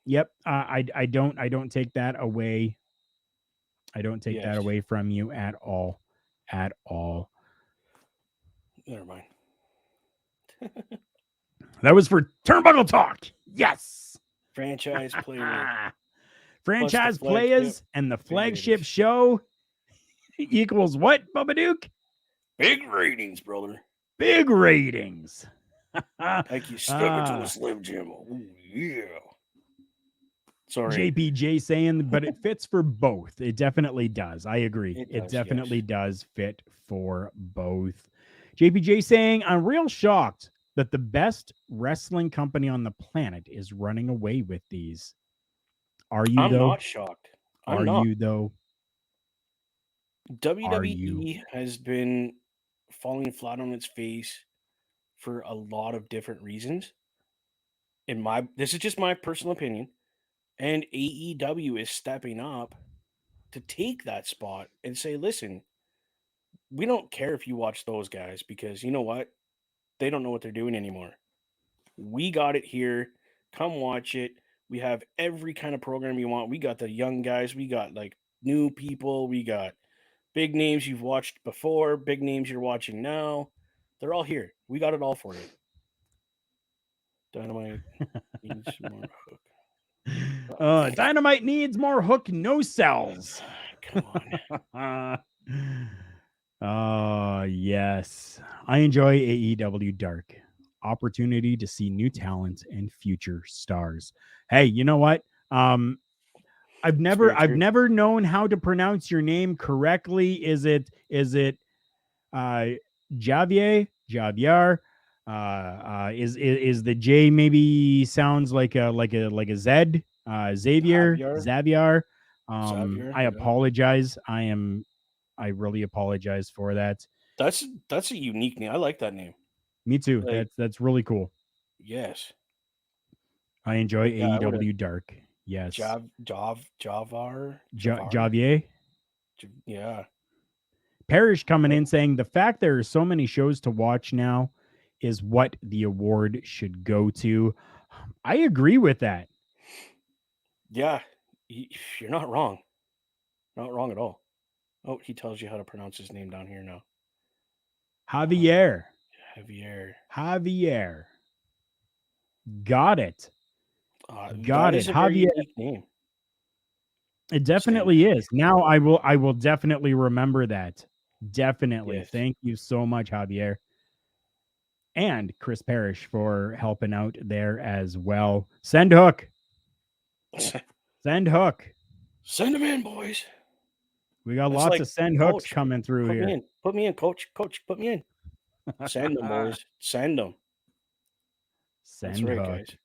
Yep. I don't take that away. I don't take that Yes. away from you at all. At all. Never mind. That was for Turnbuckle Talk. Yes. Franchise player. Plus the Franchise flagship. players and the Big flagship ratings. show equals what, Bubba Duke? Big ratings, brother. Big ratings. Like you step into a Slim Jim. Oh, yeah. Sorry. JPJ saying, but it fits for both. It definitely does. I agree. It It does, yes. definitely does fit for both. JPJ saying, I'm real shocked that the best wrestling company on the planet is running away with these. Are you, I'm though? not shocked. I'm Are not. you, though? Are you? WWE has been falling flat on its face for a lot of different reasons. This is just my personal opinion, and AEW is stepping up to take that spot and say, listen, we don't care if you watch those guys because you know what? They don't know what they're doing anymore. We got it here. Come watch it. We have every kind of program you want. We got the young guys. We got like new people. We got big names you've watched before, big names you're watching now. They're all here. We got it all for you. Dynamite needs more hook. Dynamite needs more hook, no cells. Come on. Yes. I enjoy AEW Dark. Opportunity to see new talent and future stars. Hey, you know what? I've never known how to pronounce your name correctly. Is it Javier? Is the J maybe sounds like a Z? Xavier. Xavier, I yeah. apologize. I really apologize for that. That's a unique name. I like that name. Me too. Like, That's really cool. yes. I enjoy Yeah, AEW Dark. Yes. Javar. Javier. Yeah. Parrish coming in saying the fact there are so many shows to watch now is what the award should go to. I agree with that. Yeah. You're not wrong. Not wrong at all. Oh, he tells you how to pronounce his name down here now. Javier. Javier. Got it. That is a very unique name. It definitely is. Now I will definitely remember that. Definitely. Yes. Thank you so much, Javier. And Chris Parrish for helping out there as well. Send hook. Send hook. Send him in, boys. We got lots of send hooks coming through here. Put me in, coach. Coach, put me in. Send them, boys. Send them. Send hook. Guys.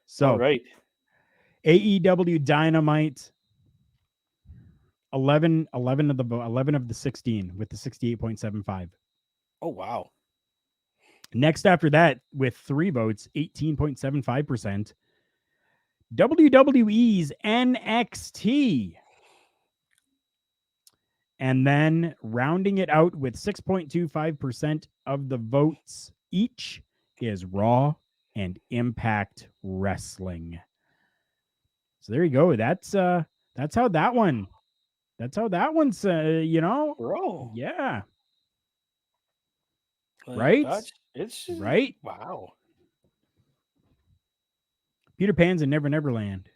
So, all right. AEW Dynamite 11 of the 16 with the 68.75. Oh, wow. Next after that with 3 votes, 18.75%. WWE's NXT. And then rounding it out with 6.25% of the votes each is Raw and Impact Wrestling. So there you go. That's how that one. That's how that one's. Bro. Yeah. Like, right. It's right. Wow. Peter Pan's in Never Neverland.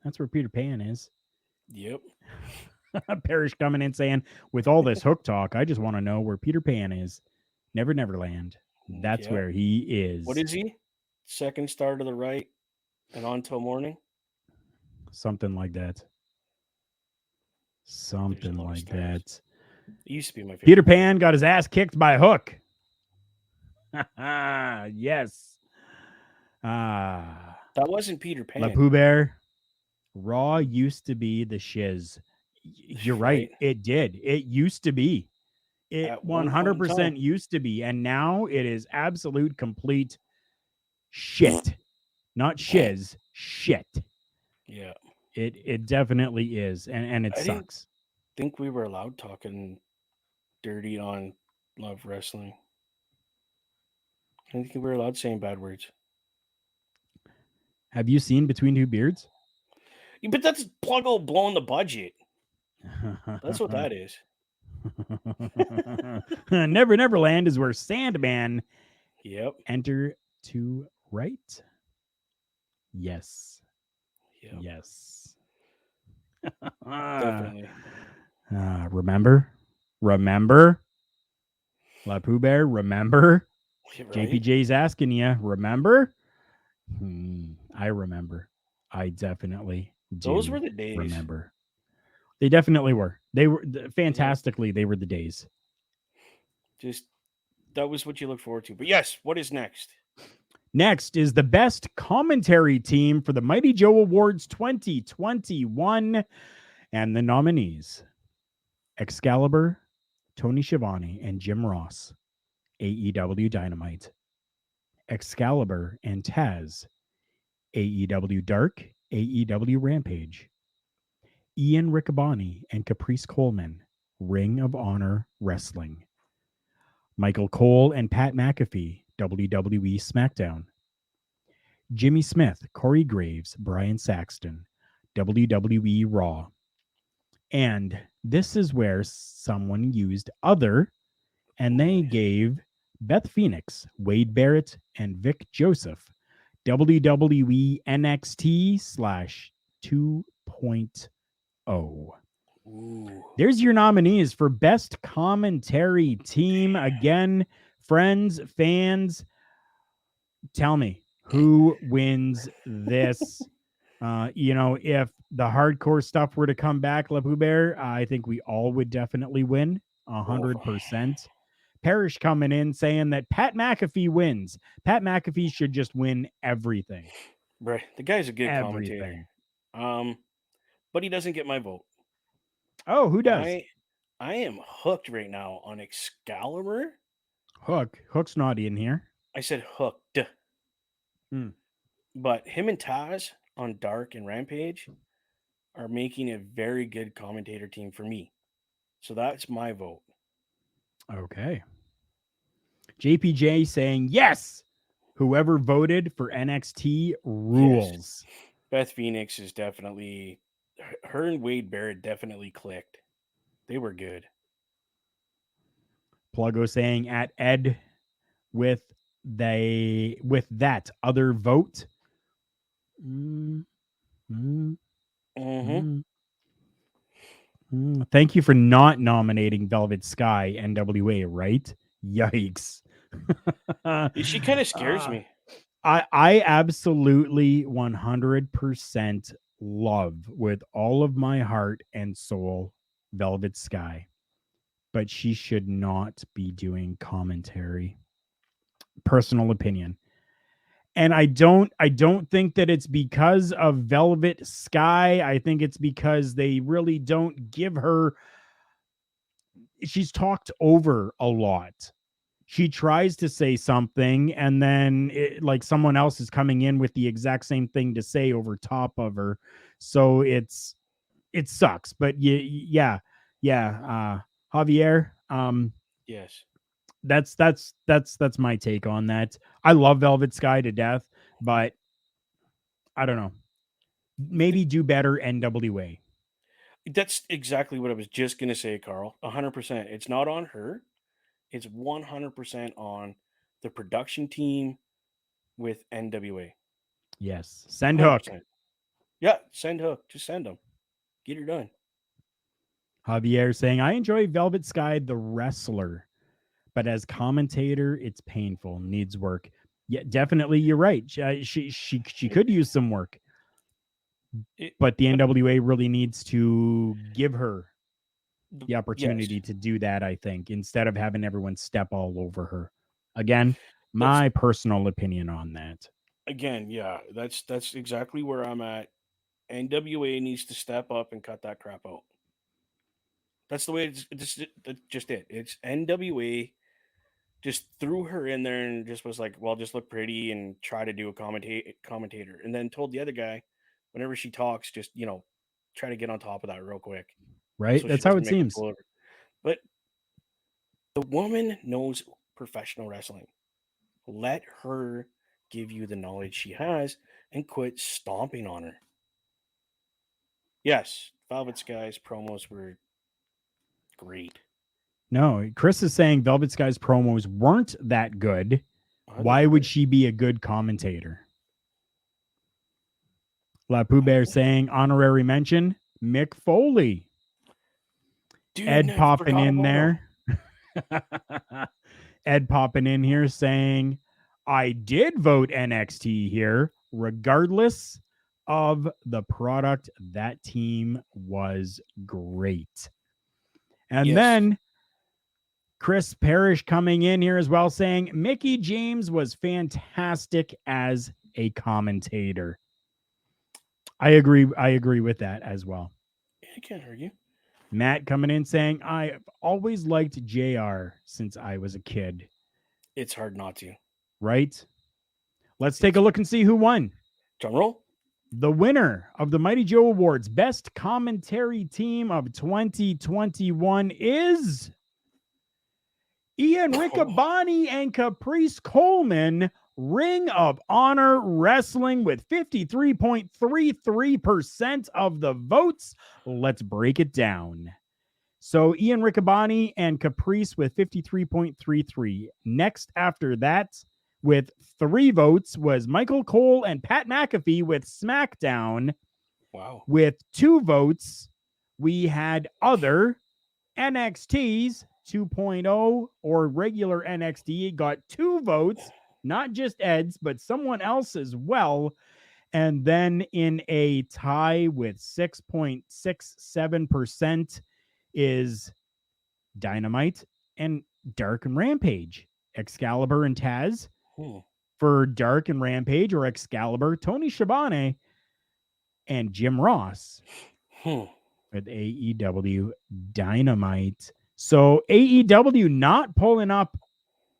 That's where Peter Pan is. Yep. Parrish coming in saying, with all this hook talk, I just want to know where Peter Pan is. Never Neverland. That's where he is. What is he? Second star to the right and on till morning? Something like that. Something like that. It used to be my favorite. Peter Pan got his ass kicked by Hook. Yes. That wasn't Peter Pan. La Pooh Bear. Raw used to be the shiz. You're right. It did. It used to be. It 100% used to be. And now it is absolute complete shit. Not shiz. Shit. Yeah. It definitely is. And it sucks. I think we were allowed talking dirty on Love Wrestling. I think we were allowed saying bad words. Have you seen Between Two Beards? Yeah, but that's Pluggo blowing the budget. That's what that is. Never Neverland is where Sandman enter to right. Yes. Yep. Yes. Definitely. Remember? La Pooh Bear, remember? Right? JPJ's asking you, remember? I remember. I definitely Those were do the days. remember. They definitely were. They were Mhm. fantastically. They were the days. Just that was what you look forward to. But yes, what is next? Next is the best commentary team for the Mighty Joe Awards 2021. And the nominees: Excalibur, Tony Schiavone, and Jim Ross, AEW Dynamite; Excalibur and Taz, AEW Dark, AEW Rampage; Ian Riccaboni and Caprice Coleman, Ring of Honor Wrestling; Michael Cole and Pat McAfee, WWE SmackDown; Jimmy Smith, Corey Graves, Brian Saxton, WWE Raw. And this is where someone used other, and Oh, they nice. gave Beth Phoenix, Wade Barrett, and Vic Joseph WWE NXT slash 2.0. Ooh. There's your nominees for Best Commentary Team. Again, friends, fans, tell me who wins this. If the hardcore stuff were to come back, La Pooh Bear, I think we all would definitely win Oh, 100%. Parrish coming in saying that Pat McAfee wins. Pat McAfee should just win everything. right. The guy's a good commentator. Everything. Um, but he doesn't get my vote. Oh, who does? I am hooked right now on Excalibur. Hook's not in here. I said hooked. Hmm. But him and Taz on Dark and Rampage are making a very good commentator team for me. So that's my vote. Okay. JPJ saying yes. Whoever voted for NXT Yes. rules. Beth Phoenix is definitely her and Wade Barrett definitely clicked. They were good. Pluggo saying at Ed with with that other vote. Mm, mm, Mm-hmm. mm, Thank you for not nominating Velvet Sky NWA, right? Yikes. She kind of scares uh, me. I absolutely 100% love with all of my heart and soul Velvet Sky, but she should not be doing commentary. Personal opinion. And I don't think that it's because of Velvet Sky. I think it's because they really don't give her, she's talked over a lot. She tries to say something and then like someone else is coming in with the exact same thing to say over top of her. So it sucks. But yeah, Javier, Yes. that's my take on that. I love Velvet Sky to death, but I don't know. Maybe do better NWA. That's exactly what I was just gonna say, Carl. 100%. It's not on her. It's 100% on the production team with NWA. Yes. Send Hook. 100%. Yeah, send Hook. Just send them. Get her done. Javier saying, I enjoy Velvet Sky, the wrestler, but as commentator, it's painful, needs work. Yeah, definitely. You're right. She It, could use some work, it, but the but NWA really needs to give her the yes, opportunity to do that, I think, instead of having everyone step all over her. Again, that's my personal opinion on that. again, yeah, that's exactly where I'm at. NWA needs to step up and cut that crap out. That's the way that's just it. It's NWA just threw her in there and just was like, well, just look pretty and try to do a commentator, and then told the other guy, whenever she talks, just try to get on top of that real quick, Right? so she That's how doesn't it make a seems. fool of her. But the woman knows professional wrestling. Let her give you the knowledge she has and quit stomping on her. Yes, Velvet Sky's promos were great. No, Chris is saying Velvet Sky's promos weren't that good. I thought Why they would were. she be a good commentator? La Pooh Bear saying honorary mention, Mick Foley. Dude, Ed never popping forgot in about him. there. Ed popping in here saying, I did vote NXT here, regardless of the product. That team was great. And Yes. then Chris Parrish coming in here as well, saying Mickey James was fantastic as a commentator. I agree. I agree with that as well. I can't argue. Matt coming in saying, I've always liked JR since I was a kid. It's hard not to. Right? Let's take a look and see who won. Drum roll. The winner of the Mighty Joe Awards Best Commentary Team of 2021 is Ian Riccaboni and Caprice Coleman, Ring of Honor Wrestling, with 53.33% of the votes. Let's break it down. So Ian Riccaboni and Caprice with 53.33. Next after that, with 3 votes, was Michael Cole and Pat McAfee with SmackDown. Wow. With 2 votes, we had other NXT's 2.0 or regular NXT got 2 votes, not just Ed's, but someone else as well. And then in a tie with 6.67% is Dynamite and Dark and Rampage. Excalibur and Taz for Dark and Rampage, or Excalibur, Tony Schiavone, and Jim Ross with AEW Dynamite. So AEW not pulling up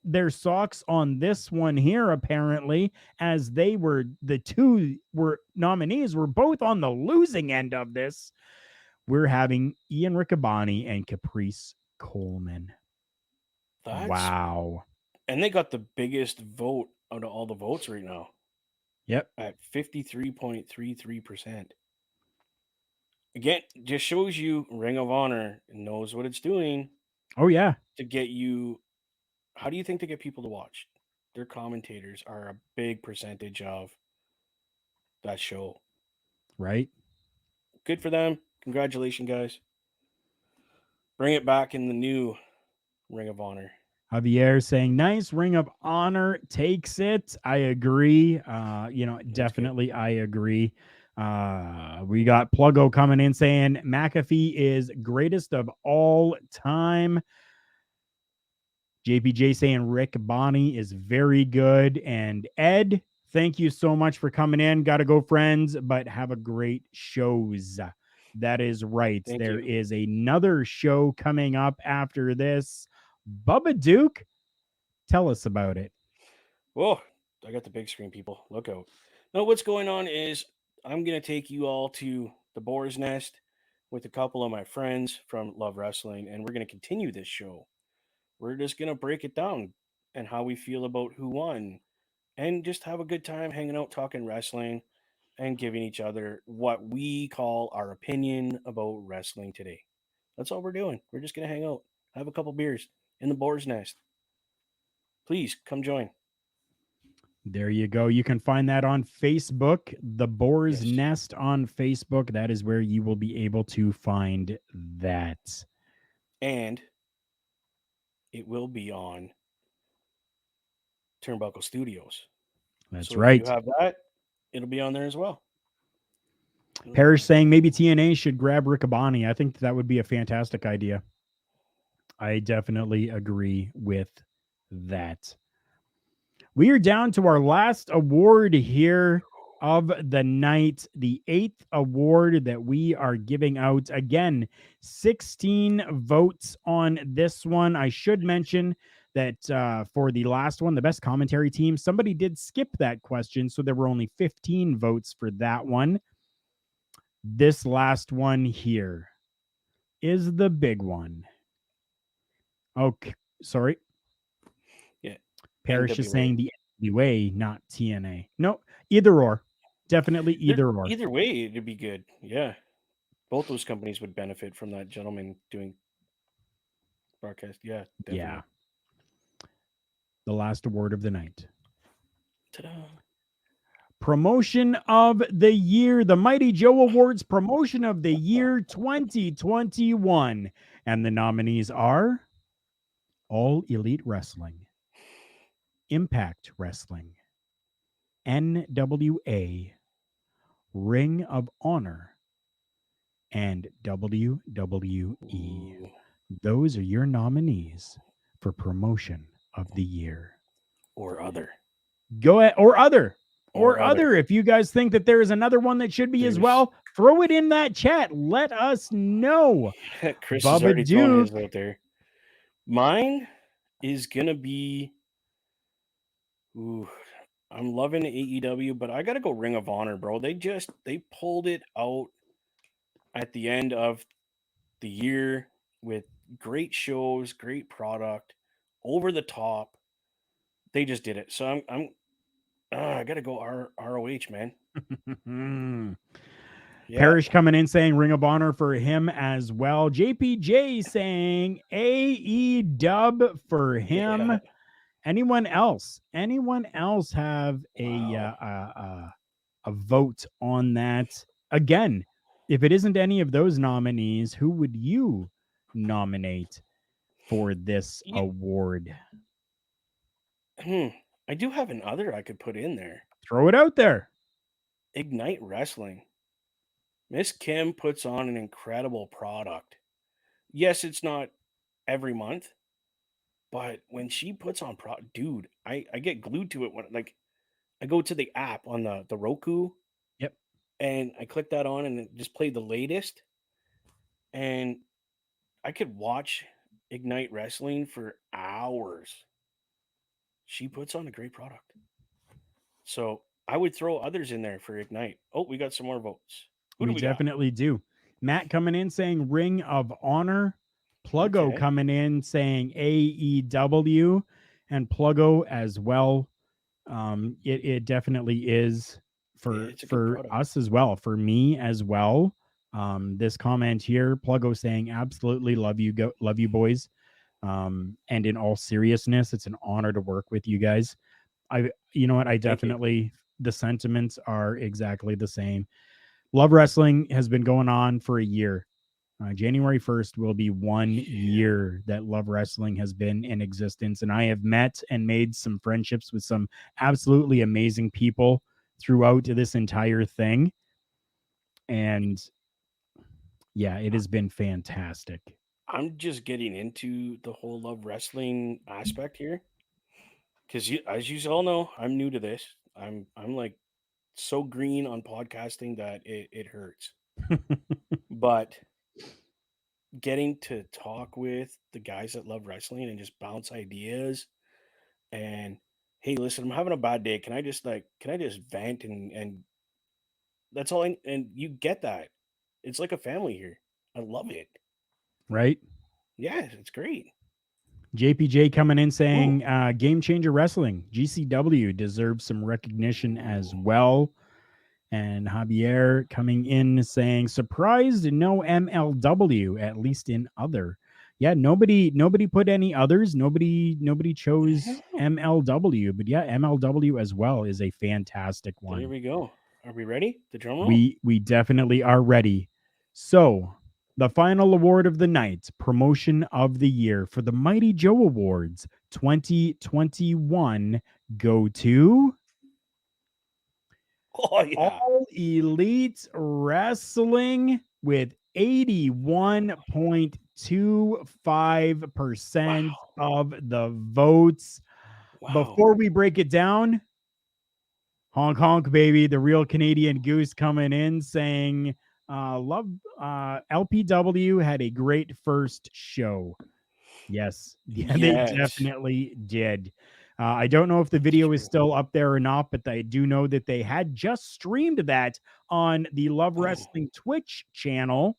their socks on this one here, apparently, as they were the 2 were nominees were both on the losing end of this. We're having Ian Riccaboni and Caprice Coleman. Wow. And they got the biggest vote out of all the votes right now. Yep. At 53.33%. Again, just shows you Ring of Honor knows what it's doing. Oh, yeah. To get you, how do you think they get people to watch? Their commentators are a big percentage of that show. Right. Good for them. Congratulations, guys. Bring it back in the new Ring of Honor. Javier saying, nice, Ring of Honor takes it. I agree. Definitely I agree. We got Pluggo coming in saying McAfee is greatest of all time. JPJ saying Rick Bonnie is very good. And Ed, thank you so much for coming in. Gotta go, friends, but have a great shows. That is right. There is another show coming up after this. Bubba Duke, tell us about it. Whoa, I got the big screen, people. Look out. Now, what's going on is I'm going to take you all to the Boar's Nest with a couple of my friends from Love Wrestling, and we're going to continue this show. We're just going to break it down and how we feel about who won, and just have a good time hanging out, talking wrestling, and giving each other what we call our opinion about wrestling today. That's all we're doing. We're just going to hang out, have a couple beers in the Boar's Nest. Please come join. There you go. You can find that on Facebook, the Boar's Nest on Facebook. That is where you will be able to find that. And it will be on Turnbuckle Studios. That's right. If you have that, it'll be on there as well. Parrish saying maybe TNA should grab Riccaboni. I think that would be a fantastic idea. I definitely agree with that. We are down to our last award here of the night, the 8th award that we are giving out. Again, 16 votes on this one. I should mention that for the last one, the best commentary team, somebody did skip that question, so there were only 15 votes for that one. This last one here is the big one. Okay, sorry. Yeah. Parrish is saying the NWA, not TNA. No, either or. Definitely either or. Either way, it'd be good. Yeah. Both those companies would benefit from that gentleman doing broadcast. Yeah, definitely. Yeah. The last award of the night. Ta-da. Promotion of the year, the Mighty Joe Awards Promotion of the Year 2021. And the nominees are All Elite Wrestling, Impact Wrestling, NWA, Ring of Honor, and WWE. Ooh, Those are your nominees for Promotion of the Year. or other. Go ahead, Or or other. other. If you guys think that there is another one that should be as There's well, throw it in that chat. Let us know. Chris has Bubba already thrown Duke. his out there. Mine is gonna be. Ooh, I'm loving AEW, but I gotta go Ring of Honor, bro. They pulled it out at the end of the year with great shows, great product, over the top. They just did it. So I gotta go ROH, man. Yeah, Parrish coming in saying Ring of Honor for him as well. JPJ saying AE dub for him. yeah. Anyone else? Anyone else have Wow. a vote on that? Again, if it isn't any of those nominees, who would you nominate for this You, award? hmm, I do have another I could put in there. Throw it out there. Ignite Wrestling. Miss Kim puts on an incredible product. Yes, it's not every month, but when she puts on dude, I get glued to it when like I go to the app on the Roku Yep. and I click that on and it just played the latest and I could watch Ignite Wrestling for hours. She puts on a great product. So I would throw others in there for Ignite. Oh, we got some more votes. Who do We we got? definitely do. Matt coming in saying Ring of Honor. Pluggo Okay. coming in saying AEW, and Pluggo as well. It definitely is Yeah, for it's a good product. us as well, for me as well. This comment here, Pluggo saying absolutely love you boys. And in all seriousness, it's an honor to work with you guys. You know what, I Thank you. definitely, the sentiments are exactly the same. Love Wrestling has been going on for a year. January 1st will be 1 year that Love Wrestling has been in existence. And I have met and made some friendships with some absolutely amazing people throughout this entire thing. And yeah, it has been fantastic. I'm just getting into the whole Love Wrestling aspect here because as you all know, I'm new to this. I'm like so green on podcasting that it hurts. But getting to talk with the guys that love wrestling and just bounce ideas and hey, listen, I'm having a bad day. Can I just vent and that's all and you get that. It's like a family here. I love it. Right? Yeah, it's great. JPJ coming in Ooh. saying Game Changer Wrestling, GCW deserves some recognition as Ooh. well. And Javier coming in saying surprised no MLW, at least in other. Yeah, nobody put any others. Nobody chose No. MLW, but yeah, MLW as well is a fantastic There one. we go. Are we ready? The drum roll. We definitely are ready. So, the final award of the night, promotion of the year for the Mighty Joe Awards 2021 go to Oh yeah. All Elite Wrestling with Wow. 81.25% of the votes. Wow. Before we break it down, honk honk baby, the real Canadian goose coming in saying love LPW had a great first show. Yes, yeah, they Yes. definitely did. I don't know if the That's video is true. still up there or not, but I do know that they had just streamed that on the Love Oh. Wrestling Twitch channel.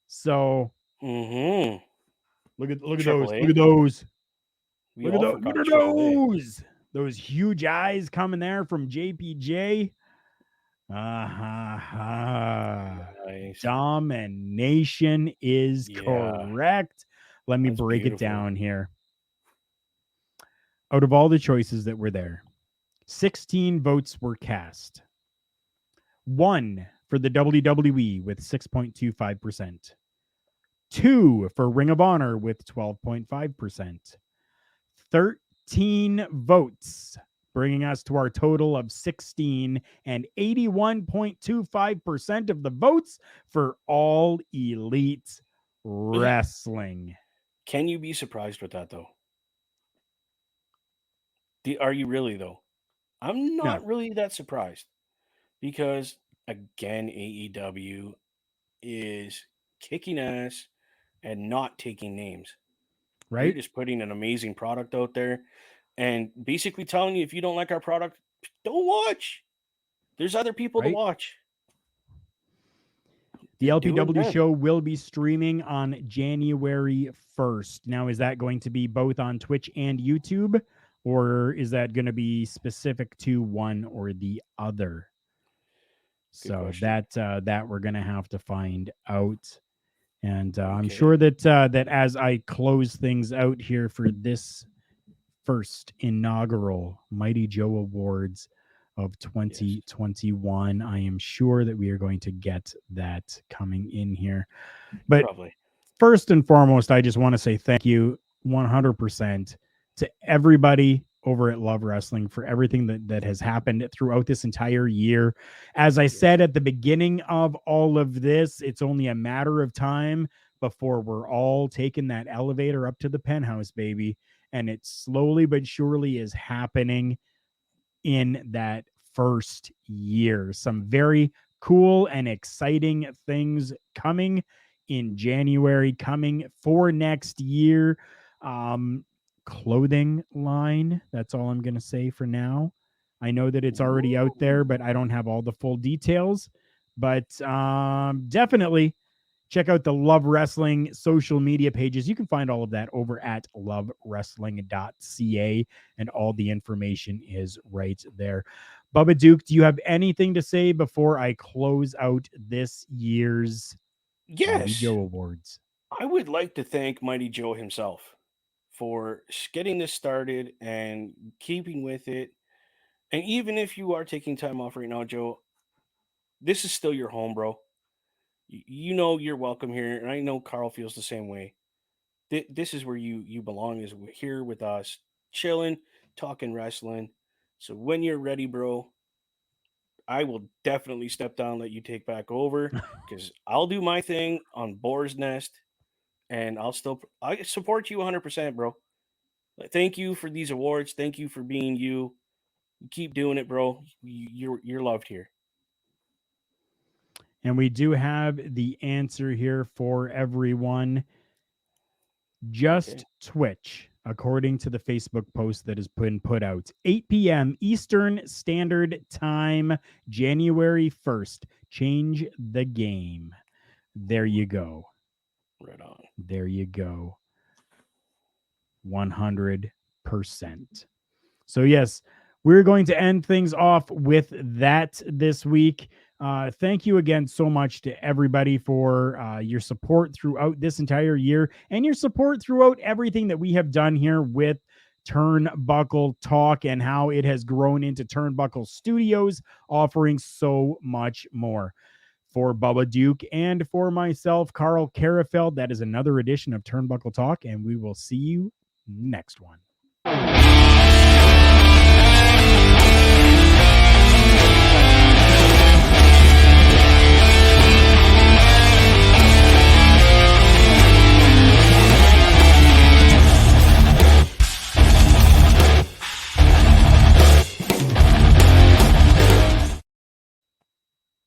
So Mm-hmm. look at those, Triple look A. at those, We all look forgot at Triple A. those huge eyes coming there from JPJ. Nice. Domination is Yeah. correct. Let me That's break it beautiful. down here. Out of all the choices that were there, 16 votes were cast. One for the WWE with 6.25%. Two for Ring of Honor with 12.5%. 13 votes, bringing us to our total of 16, and 81.25% of the votes for All Elite Wrestling. Can you be surprised with that though? Are you really though? I'm No, not really that surprised because again, AEW is kicking ass and not taking names. They're right? just putting an amazing product out there and basically telling you if you don't like our product, don't watch. There's other people to Right? watch. The They're doing LPW them. show will be streaming on January 1st. Now, is that going to be both on Twitch and YouTube, or is that going to be specific to one or the other? Good So question. that we're going to have to find out. And I'm Okay. sure that as I close things out here for this first inaugural Mighty Joe Awards of Yes. 2021, I am sure that we are going to get that coming in here. But Probably. first and foremost, I just want to say thank you 100% to everybody over at Love Wrestling for everything that has happened throughout this entire year. As I Yes. said at the beginning of all of this, it's only a matter of time before we're all taking that elevator up to the penthouse, baby. And it slowly but surely is happening in that first year. Some very cool and exciting things coming in January, coming for next year. Um, Clothing line. That's all I'm going to say for now. I know that it's already out there, Ooh. but I don't have all the full details. But definitely check out the Love Wrestling social media pages. You can find all of that over at lovewrestling.ca, and all the information is right there. Bubba Duke, do you have anything to say before I close out this year's Mighty Yes. Joe Awards? I would like to thank Mighty Joe himself for getting this started and keeping with it. And even if you are taking time off right now, Joe, this is still your home, bro. You know you're welcome here, and I know Karl feels the same way. This is where you belong. Is here with us, chilling, talking wrestling. So when you're ready, bro, I will definitely step down, let you take back over, because I'll do my thing on Boar's Nest, and I support you 100%, bro. Thank you for these awards. Thank you for being you. Keep doing it, bro. You're loved here. And we do have the answer here for everyone. Just Okay, Twitch, according to the Facebook post that has been put out. 8 p.m. Eastern Standard Time, January 1st. Change the game. There you go. right on. There you go. 100%. So, yes, we're going to end things off with that this week. Thank you again so much to everybody for your support throughout this entire year, and your support throughout everything that we have done here with Turnbuckle Talk, and how it has grown into Turnbuckle Studios, offering so much more. For Bubba Duke and for myself, Karl Karufel, that is another edition of Turnbuckle Talk, and we will see you next one.